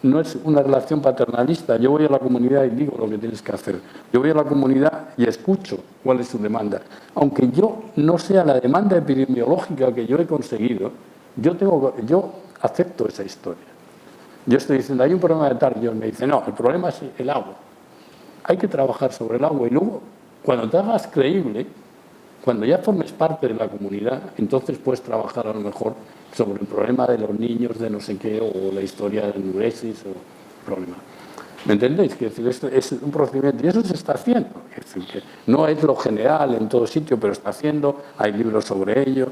no es una relación paternalista. Yo voy a la comunidad y digo lo que tienes que hacer. Yo voy a la comunidad y escucho cuál es su demanda. Aunque yo no sea la demanda epidemiológica que yo he conseguido, yo acepto esa historia. Yo estoy diciendo, hay un problema de tal, y me dice, no, el problema es el agua. Hay que trabajar sobre el agua y luego, cuando te hagas creíble, cuando ya formes parte de la comunidad, entonces puedes trabajar a lo mejor sobre el problema de los niños de no sé qué o la historia de enuresis o problema. ¿Me entendéis? Que es decir, es un procedimiento y eso se está haciendo. Es decir, que no es lo general en todo sitio, pero está haciendo, hay libros sobre ello,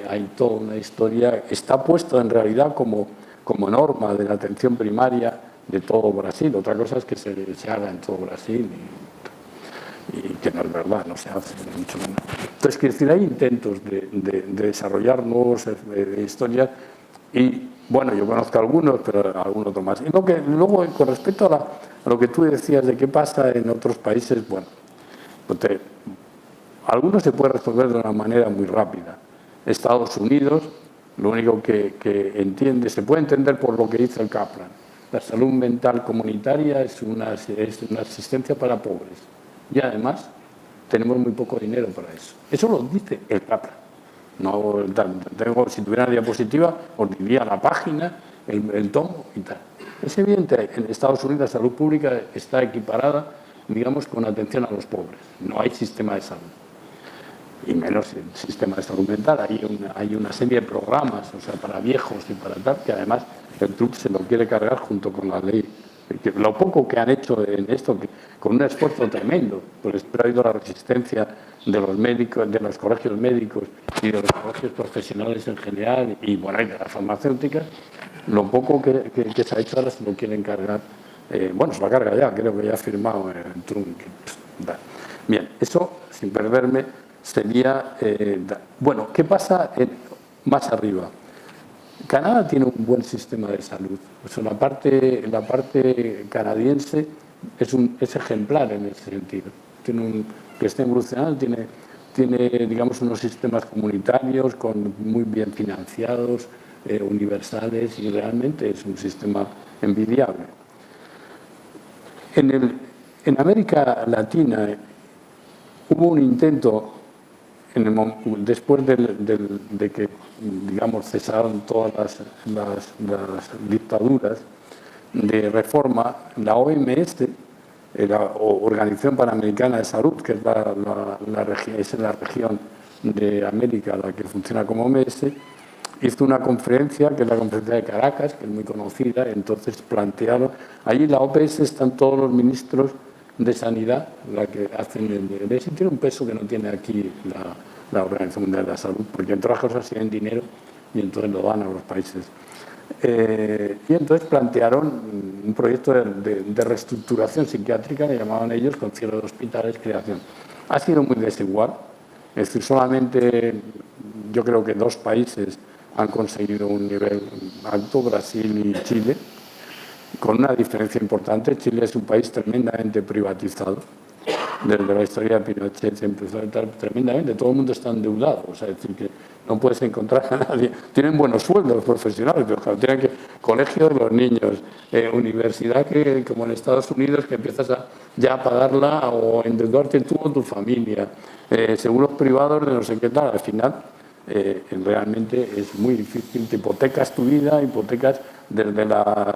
hay toda una historia. Está puesto en realidad como norma de la atención primaria de todo Brasil. Otra cosa es que se haga en todo Brasil y que no es verdad, no se hace, mucho menos. Entonces, quiero decir, hay intentos de desarrollar nuevas historias y, bueno, yo conozco algunos, pero algún otro más. Y luego, con respecto a lo que tú decías de qué pasa en otros países, bueno, pues algunos se puede resolver de una manera muy rápida. Estados Unidos, lo único que entiende, se puede entender por lo que dice el Kaplan. La salud mental comunitaria es una asistencia para pobres. Y además, tenemos muy poco dinero para eso. Eso lo dice el Kaplan. No, si tuviera una diapositiva, os diría la página, el tomo y tal. Es evidente, en Estados Unidos la salud pública está equiparada, digamos, con atención a los pobres. No hay sistema de salud. Y menos el sistema de salud mental. Hay una serie de programas, o sea, para viejos y para tal, que además el Trump se lo quiere cargar junto con la ley. Lo poco que han hecho en esto, con un esfuerzo tremendo, pues ha habido la resistencia de los médicos, de los colegios médicos y de los colegios profesionales en general, y bueno, y de las farmacéuticas, lo poco que se ha hecho ahora se lo quieren cargar. Bueno, se lo carga ya, creo que ya ha firmado el Trump. Bien, eso, sin perderme, sería... bueno, ¿qué pasa más arriba? Canadá tiene un buen sistema de salud. O sea, la parte canadiense es ejemplar en ese sentido. Que está evolucionando, tiene, digamos, unos sistemas comunitarios muy bien financiados, universales, y realmente es un sistema envidiable. En América Latina hubo un intento, después de que, digamos, cesaron todas las dictaduras de reforma, la OMS, la Organización Panamericana de Salud, que es la región de América la que funciona como OMS, hizo una conferencia, que es la conferencia de Caracas, que es muy conocida. Entonces plantearon, allí en la OPS están todos los ministros de sanidad, la que hacen el tiene un peso que no tiene aquí la Organización Mundial de la Salud, porque entre otras cosas tienen dinero y entonces lo dan a los países. Y entonces plantearon un proyecto de reestructuración psiquiátrica, que llamaban ellos, con cierre de hospitales, creación. Ha sido muy desigual, es decir, solamente yo creo que 2 países han conseguido un nivel alto, Brasil y Chile, con una diferencia importante. Chile es un país tremendamente privatizado. Desde la historia de Pinochet se empezó a estar tremendamente. Todo el mundo está endeudado. O sea, es decir, que no puedes encontrar a nadie. Tienen buenos sueldos profesionales, pero claro, tienen que colegio de los niños, universidad que, como en Estados Unidos, que empiezas ya a pagarla o endeudarte tú o tu familia, seguros privados de no sé qué tal. Al final, realmente es muy difícil. Te hipotecas tu vida, hipotecas desde la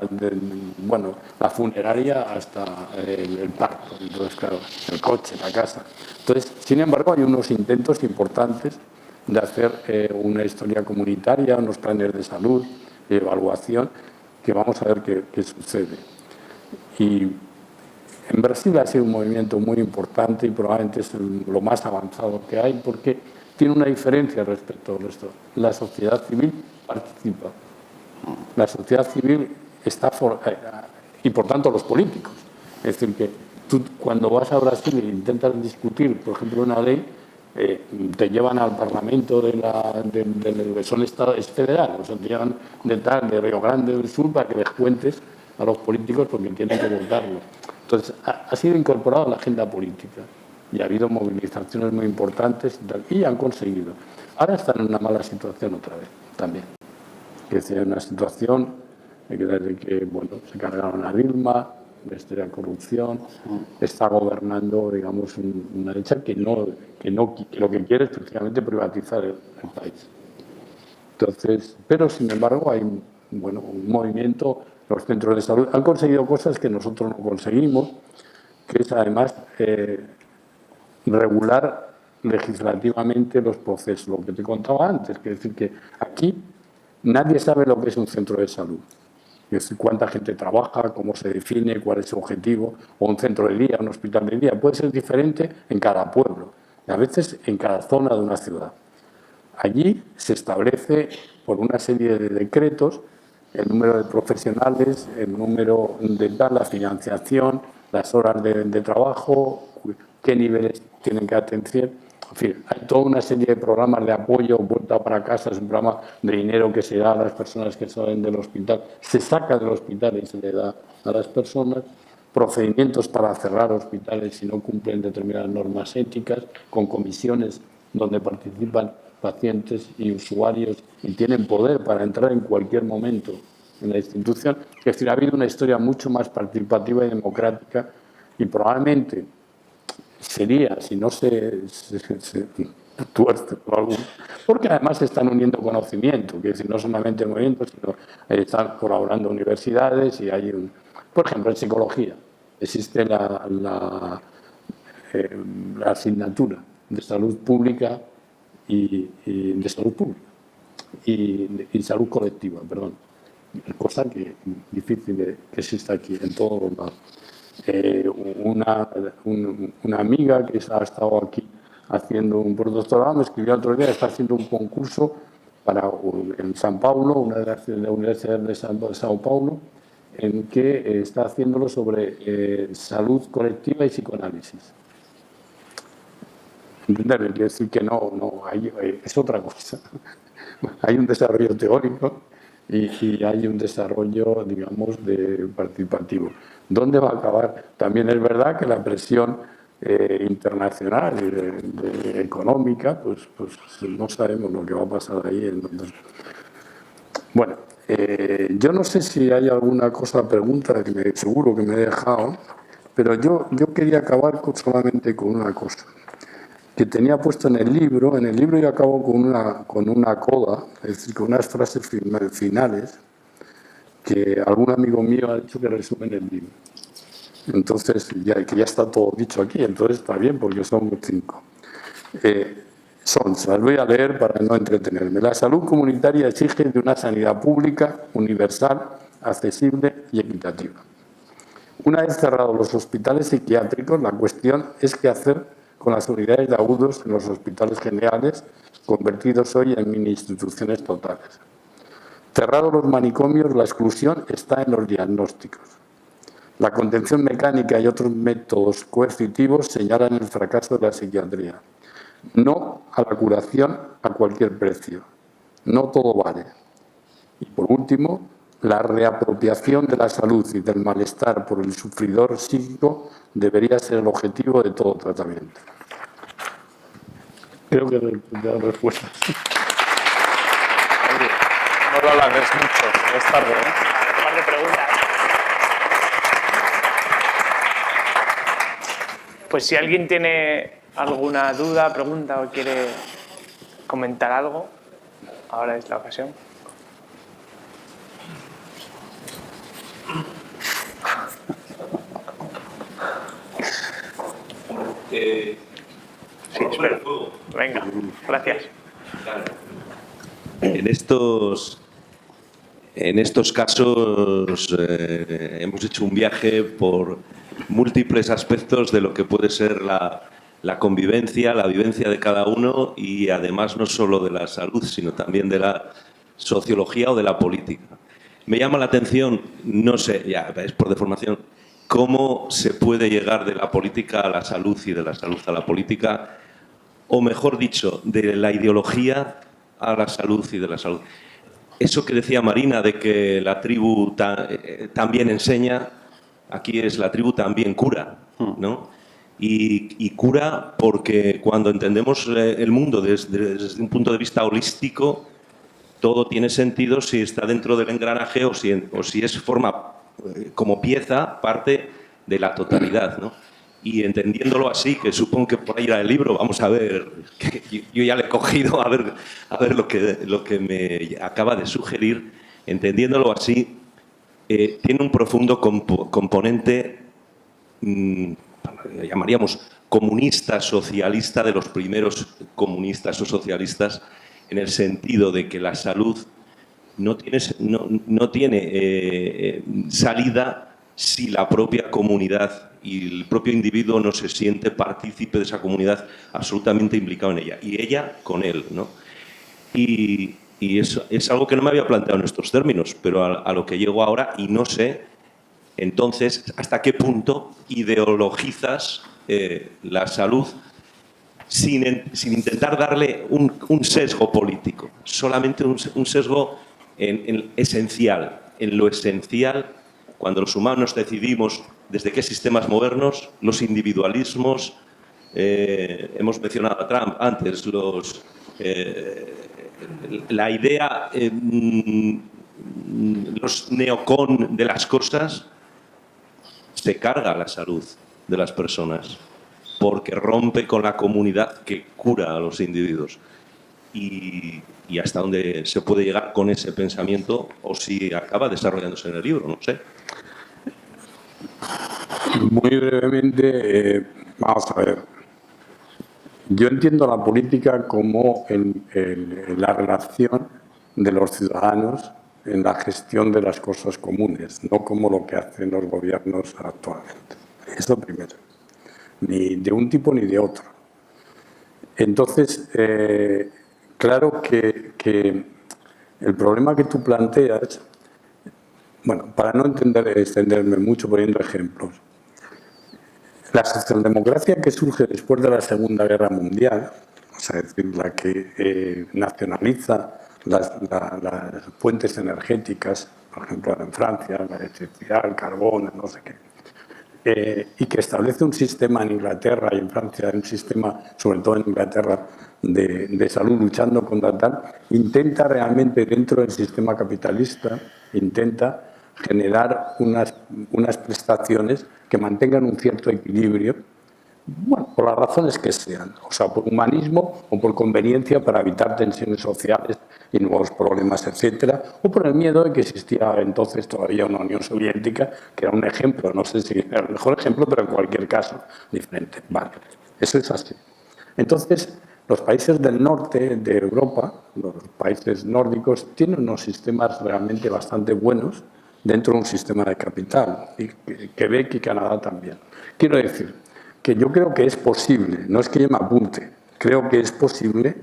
funeraria hasta el parto, entonces claro, el coche, la casa. Entonces, sin embargo, hay unos intentos importantes de hacer una historia comunitaria, unos planes de salud, de evaluación, que vamos a ver qué sucede. Y en Brasil ha sido un movimiento muy importante y probablemente es lo más avanzado que hay, porque tiene una diferencia respecto al resto. La sociedad civil participa. La sociedad civil está y por tanto los políticos. Es decir, que tú cuando vas a Brasil e intentas discutir, por ejemplo, una ley, te llevan al Parlamento son estados federales, o sea, te llevan de Río Grande del Sur para que les cuentes a los políticos porque tienen que votarlo. Entonces, ha sido incorporado a la agenda política y ha habido movilizaciones muy importantes y han conseguido. Ahora están en una mala situación otra vez, también. Es decir, una situación desde que se cargaron a Dilma, desde la corrupción, está gobernando, digamos, una derecha que lo que quiere es precisamente privatizar el país. Entonces, pero sin embargo hay un movimiento, los centros de salud han conseguido cosas que nosotros no conseguimos, que es además regular legislativamente los procesos, lo que te contaba antes, que es decir, que aquí nadie sabe lo que es un centro de salud. Es decir, cuánta gente trabaja, cómo se define, cuál es su objetivo, o un centro de día, un hospital de día. Puede ser diferente en cada pueblo y a veces en cada zona de una ciudad. Allí se establece por una serie de decretos el número de profesionales, el número de tal, la financiación, las horas de trabajo, qué niveles tienen que atender. En fin, hay toda una serie de programas de apoyo, vuelta para casa, es un programa de dinero que se da a las personas que salen del hospital, se saca del hospital y se le da a las personas, procedimientos para cerrar hospitales si no cumplen determinadas normas éticas, con comisiones donde participan pacientes y usuarios y tienen poder para entrar en cualquier momento en la institución. Es decir, ha habido una historia mucho más participativa y democrática y probablemente sería, si no se tuerce por algún... Porque además se están uniendo conocimiento, que si no solamente movimientos, sino están colaborando universidades y hay un... Por ejemplo, en psicología existe la asignatura de salud pública y de salud pública y salud colectiva, perdón. Cosa que difícil que exista aquí en todos los lados. Una amiga que ha estado aquí haciendo un postdoctorado me escribió el otro día, está haciendo un concurso en San Paulo, una de las universidades de Sao Paulo, en que está haciéndolo sobre salud colectiva y psicoanálisis. ¿Entender? Quiere decir que es otra cosa. Hay un desarrollo teórico y hay un desarrollo, digamos, participativo. ¿Dónde va a acabar? También es verdad que la presión internacional y económica, pues no sabemos lo que va a pasar ahí. Bueno, yo no sé si hay alguna pregunta que seguro que me he dejado, pero yo quería acabar solamente con una cosa que tenía puesto en el libro. En el libro yo acabo con una coda, es decir, con unas frases finales que algún amigo mío ha dicho que resumen el libro. Entonces, que ya está todo dicho aquí, entonces está bien porque son 5. Se las voy a leer para no entretenerme. La salud comunitaria exige de una sanidad pública, universal, accesible y equitativa. Una vez cerrados los hospitales psiquiátricos, la cuestión es qué hacer con las unidades de agudos en los hospitales generales, convertidos hoy en mini instituciones totales. Cerrados los manicomios, la exclusión está en los diagnósticos. La contención mecánica y otros métodos coercitivos señalan el fracaso de la psiquiatría. No a la curación a cualquier precio. No todo vale. Y por último, la reapropiación de la salud y del malestar por el sufridor psíquico debería ser el objetivo de todo tratamiento. Creo que he dado respuesta. No lo alargues mucho, es tarde, ¿eh? Un par de preguntas. Pues si alguien tiene alguna duda, pregunta o quiere comentar algo, ahora es la ocasión. Sí, espera. Venga, gracias. En estos casos hemos hecho un viaje por múltiples aspectos de lo que puede ser la convivencia, la vivencia de cada uno y además no solo de la salud, sino también de la sociología o de la política. Me llama la atención, no sé, ya es por deformación, cómo se puede llegar de la política a la salud y de la salud a la política, o mejor dicho, de la ideología a la salud y de la salud. Eso que decía Marina de que la tribu también enseña, aquí es la tribu también cura, ¿no? Y cura porque cuando entendemos el mundo desde un punto de vista holístico, todo tiene sentido si está dentro del engranaje o si forma como pieza parte de la totalidad, ¿no? Y entendiéndolo así, que supongo que por ahí irá el libro, vamos a ver, que yo ya le he cogido a ver lo que me acaba de sugerir, entendiéndolo así, tiene un profundo componente, llamaríamos comunista, socialista, de los primeros comunistas o socialistas, en el sentido de que la salud no tiene salida si la propia comunidad y el propio individuo no se siente partícipe de esa comunidad, absolutamente implicado en ella, y ella con él, ¿no? Y eso es algo que no me había planteado en estos términos, pero a lo que llego ahora, y no sé, entonces, hasta qué punto ideologizas la salud sin intentar darle un sesgo político, solamente un sesgo esencial, en lo esencial, cuando los humanos decidimos desde qué sistemas movernos, los individualismos, hemos mencionado a Trump antes, la idea, los neocon de las cosas, se carga la salud de las personas porque rompe con la comunidad que cura a los individuos. Y hasta dónde se puede llegar con ese pensamiento, o si acaba desarrollándose en el libro, no sé. Muy brevemente, vamos a ver. Yo entiendo la política como la relación de los ciudadanos en la gestión de las cosas comunes, no como lo que hacen los gobiernos actualmente. Eso primero. Ni de un tipo ni de otro. Entonces, claro que el problema que tú planteas, bueno, para no extenderme mucho poniendo ejemplos, la socialdemocracia que surge después de la Segunda Guerra Mundial, o sea, es decir, la que nacionaliza las fuentes energéticas, por ejemplo en Francia, la electricidad, el carbón, no sé qué, y que establece un sistema en Inglaterra y en Francia, un sistema, sobre todo en Inglaterra, de salud luchando contra tal, intenta realmente dentro del sistema capitalista, intenta generar unas prestaciones que mantengan un cierto equilibrio, bueno, por las razones que sean, o sea, por humanismo o por conveniencia para evitar tensiones sociales y nuevos problemas, etcétera, o por el miedo de que existía entonces todavía una Unión Soviética, que era un ejemplo, no sé si era el mejor ejemplo, pero en cualquier caso diferente. Vale, eso es así. Entonces, los países del norte de Europa, los países nórdicos, tienen unos sistemas realmente bastante buenos dentro de un sistema de capital, y Quebec y Canadá también. Quiero decir que yo creo que es posible, no es que yo me apunte, creo que es posible,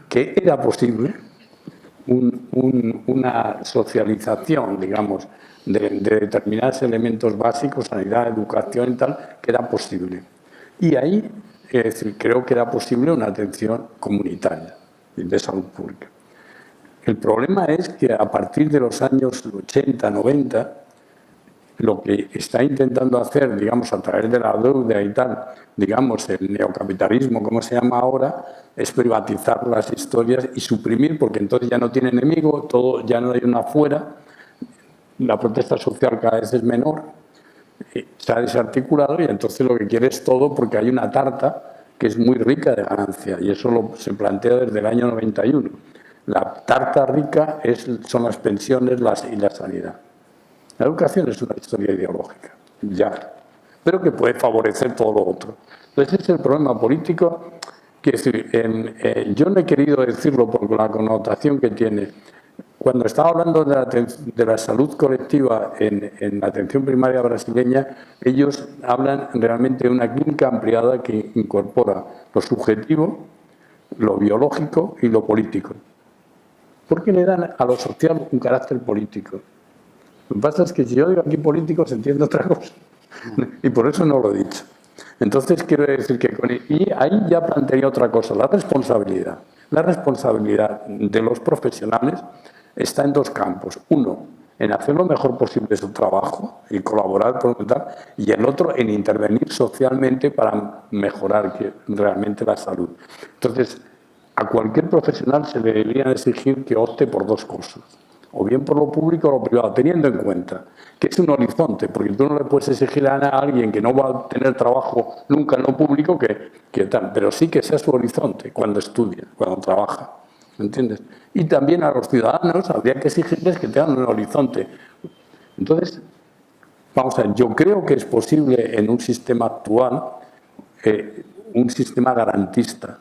que era posible una socialización, digamos, de determinados elementos básicos, sanidad, educación y tal, que era posible. Y ahí, es decir, creo que era posible una atención comunitaria de salud pública. El problema es que a partir de los años 80, 90, lo que está intentando hacer, digamos, a través de la deuda y tal, digamos, el neocapitalismo, como se llama ahora, es privatizar las historias y suprimir, porque entonces ya no tiene enemigo, todo, ya no hay una afuera, la protesta social cada vez es menor, se ha desarticulado y entonces lo que quiere es todo porque hay una tarta que es muy rica de ganancia y eso se plantea desde el año 91. La tarta rica son las pensiones y la sanidad. La educación es una historia ideológica, ya, pero que puede favorecer todo lo otro. Entonces, ese es el problema político. Quiero decir, yo no he querido decirlo por la connotación que tiene. Cuando estaba hablando de la salud colectiva en la atención primaria brasileña, ellos hablan realmente de una clínica ampliada que incorpora lo subjetivo, lo biológico y lo político. ¿Por qué le dan a lo social un carácter político? Lo que pasa es que si yo digo aquí político se entiende otra cosa. Y por eso no lo he dicho. Entonces quiero decir que y ahí ya plantearía otra cosa, la responsabilidad. La responsabilidad de los profesionales está en dos campos. Uno, en hacer lo mejor posible su trabajo y colaborar con tal, y el otro en intervenir socialmente para mejorar realmente la salud. Entonces, a cualquier profesional se le debería exigir que opte por dos cosas, o bien por lo público o lo privado, teniendo en cuenta que es un horizonte, porque tú no le puedes exigir a alguien que no va a tener trabajo nunca en lo público que tal, pero sí que sea su horizonte cuando estudia, cuando trabaja, ¿entiendes? Y también a los ciudadanos habría que exigirles que tengan un horizonte. Entonces, vamos a ver, yo creo que es posible en un sistema actual un sistema garantista.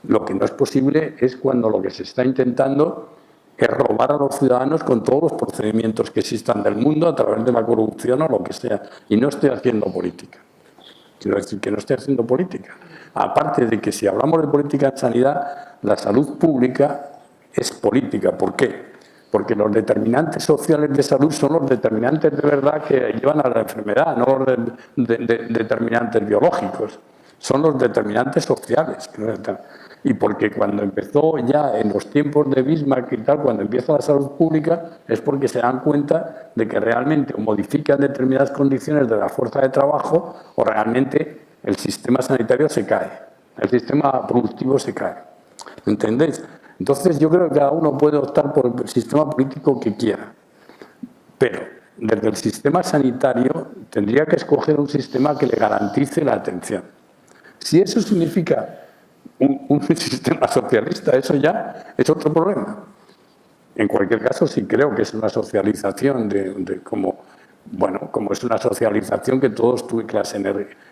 Lo que no es posible es cuando lo que se está intentando es robar a los ciudadanos con todos los procedimientos que existan del mundo a través de la corrupción o lo que sea. Y no estoy haciendo política. Quiero decir que no estoy haciendo política. Aparte de que si hablamos de política en sanidad, la salud pública es política. ¿Por qué? Porque los determinantes sociales de salud son los determinantes de verdad que llevan a la enfermedad, no los determinantes biológicos. Son los determinantes sociales. Y porque cuando empezó ya en los tiempos de Bismarck y tal, cuando empieza la salud pública, es porque se dan cuenta de que realmente o modifican determinadas condiciones de la fuerza de trabajo o realmente el sistema sanitario se cae, el sistema productivo se cae. ¿Entendéis? Entonces yo creo que cada uno puede optar por el sistema político que quiera, pero desde el sistema sanitario tendría que escoger un sistema que le garantice la atención. Si eso significa un sistema socialista, eso ya es otro problema. En cualquier caso, sí creo que es una socialización como es una socialización que todos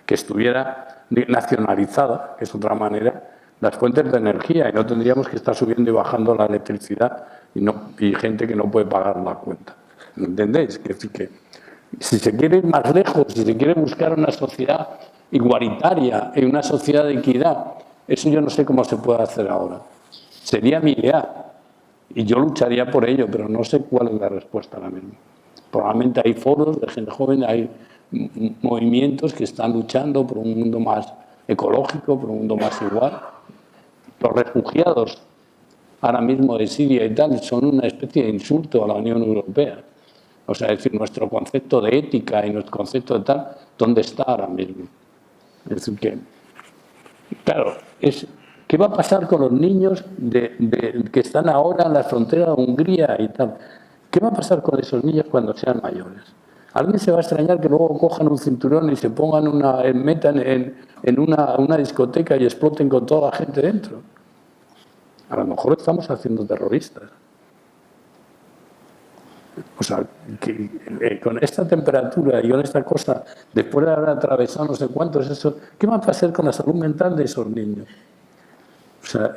que estuviera nacionalizada, que es otra manera, las fuentes de energía y no tendríamos que estar subiendo y bajando la electricidad y gente que no puede pagar la cuenta. ¿Entendéis? Es decir, que si se quiere ir más lejos, si se quiere buscar una sociedad igualitaria y una sociedad de equidad, eso yo no sé cómo se puede hacer ahora. Sería mi idea y yo lucharía por ello, pero no sé cuál es la respuesta ahora mismo. Probablemente hay foros de gente joven, hay movimientos que están luchando por un mundo más ecológico, por un mundo más igual. Los refugiados ahora mismo de Siria y tal son una especie de insulto a la Unión Europea. O sea, es decir, nuestro concepto de ética y nuestro concepto de tal, ¿dónde está ahora mismo? Es decir, que, claro, ¿qué va a pasar con los niños que están ahora en la frontera de Hungría y tal? ¿Qué va a pasar con esos niños cuando sean mayores? ¿Alguien se va a extrañar que luego cojan un cinturón y se pongan metan en una discoteca y exploten con toda la gente dentro? A lo mejor estamos haciendo terroristas. O sea, con esta temperatura y con esta cosa, después de haber atravesado no sé cuántos, ¿qué va a pasar con la salud mental de esos niños? O sea,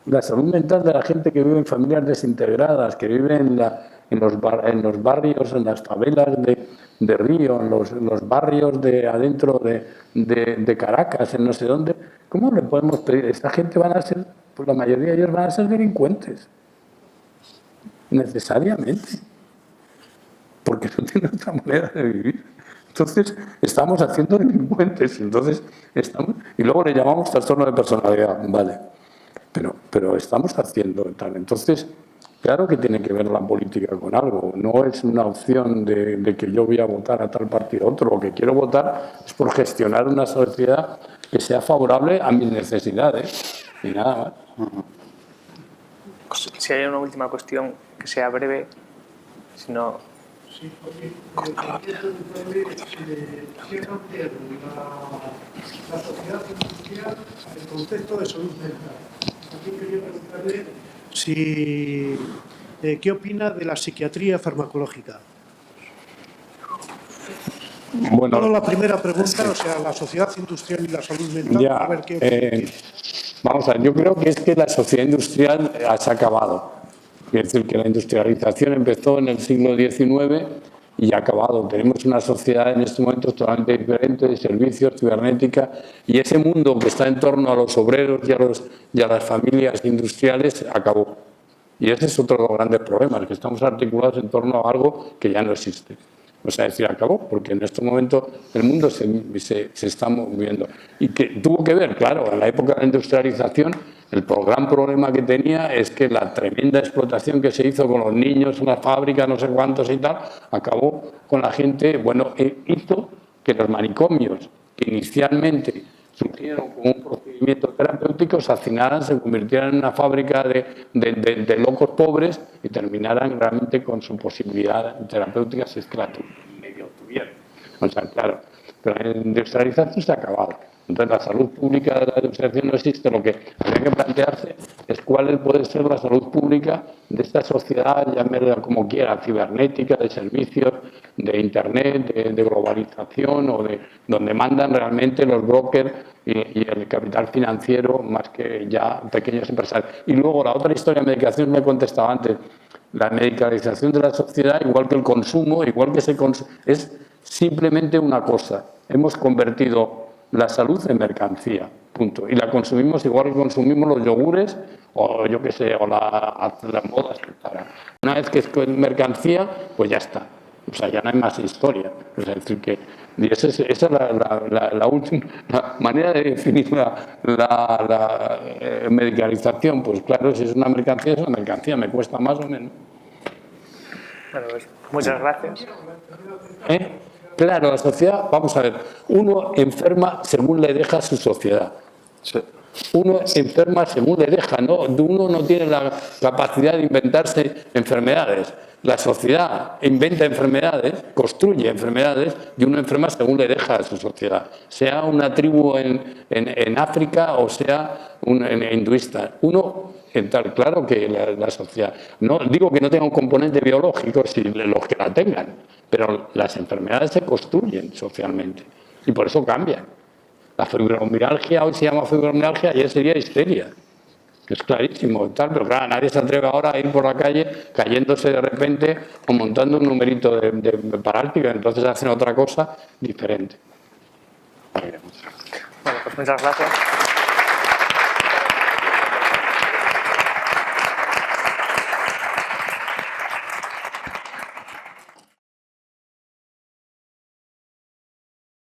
la salud mental de la gente que vive en familias desintegradas, que vive en los barrios, en las favelas de Río, en los barrios de adentro de Caracas, en no sé dónde. ¿Cómo le podemos pedir? Esta gente van a ser, pues la mayoría de ellos van a ser delincuentes. Necesariamente. Porque no tienen otra manera de vivir. Entonces, estamos haciendo delincuentes. Y luego le llamamos trastorno de personalidad. Vale. Pero estamos haciendo tal. Entonces, claro que tiene que ver la política con algo. No es una opción de que yo voy a votar a tal partido o otro. Lo que quiero votar es por gestionar una sociedad que sea favorable a mis necesidades. Y nada más. Si hay una última cuestión que sea breve, si no... Sí, porque quiero ampliar la sociedad industrial al concepto de salud mental. También quería preguntarle qué opina de la psiquiatría farmacológica. Bueno, solo la primera pregunta, o sea, la sociedad industrial y la salud mental. Ya, a ver qué vamos a ver, yo creo que es que la sociedad industrial se ha acabado. Es decir, que la industrialización empezó en el siglo XIX y ha acabado. Tenemos una sociedad en estos momentos totalmente diferente, de servicios, cibernética, y ese mundo que está en torno a los obreros y a las familias industriales acabó. Y ese es otro de los grandes problemas, que estamos articulados en torno a algo que ya no existe. O sea, es decir, acabó, porque en este momento el mundo se está moviendo. Y que tuvo que ver, claro, en la época de la industrialización, el gran problema que tenía es que la tremenda explotación que se hizo con los niños en las fábricas, no sé cuántos y tal, acabó con la gente, bueno, hizo que los manicomios, que inicialmente surgieron como un procedimiento terapéutico, se hacinaran, se convirtieran en una fábrica de locos pobres y terminaran realmente con su posibilidad terapéutica si es que la medio tuvieron. O sea, claro, pero la industrialización se ha acabado. Entonces, la salud pública de la desindustrialización no existe. Lo que habría que plantearse es cuál puede ser la salud pública de esta sociedad, llámela como quiera, cibernética, de servicios, de Internet, de globalización, o de donde mandan realmente los brokers y el capital financiero más que ya pequeños empresarios. Y luego la otra historia de medicación, me he contestado antes, la medicalización de la sociedad, igual que el consumo, igual que es simplemente una cosa. Hemos convertido la salud en mercancía, punto. Y la consumimos igual que consumimos los yogures o yo qué sé, o las modas. Una vez que es mercancía, pues ya está. O sea, ya no hay más historia. Es decir, que y esa es la última manera de definir la medicalización. Pues claro, si es una mercancía, es una mercancía, me cuesta más o menos. Bueno, pues muchas gracias. Claro, la sociedad, vamos a ver, uno enferma según le deja su sociedad. Sí. Uno enferma según le deja, ¿no? Uno no tiene la capacidad de inventarse enfermedades. La sociedad inventa enfermedades, construye enfermedades y uno enferma según le deja a su sociedad. Sea una tribu en África o sea un hinduista. Uno, claro que la sociedad. No digo que no tenga un componente biológico, si los que la tengan, pero las enfermedades se construyen socialmente y por eso cambian. La fibromialgia hoy se llama fibromialgia, ayer sería histeria. Es clarísimo, pero claro, nadie se atreve ahora a ir por la calle cayéndose de repente o montando un numerito de paráltica, entonces hacen otra cosa diferente. Bueno, pues muchas gracias.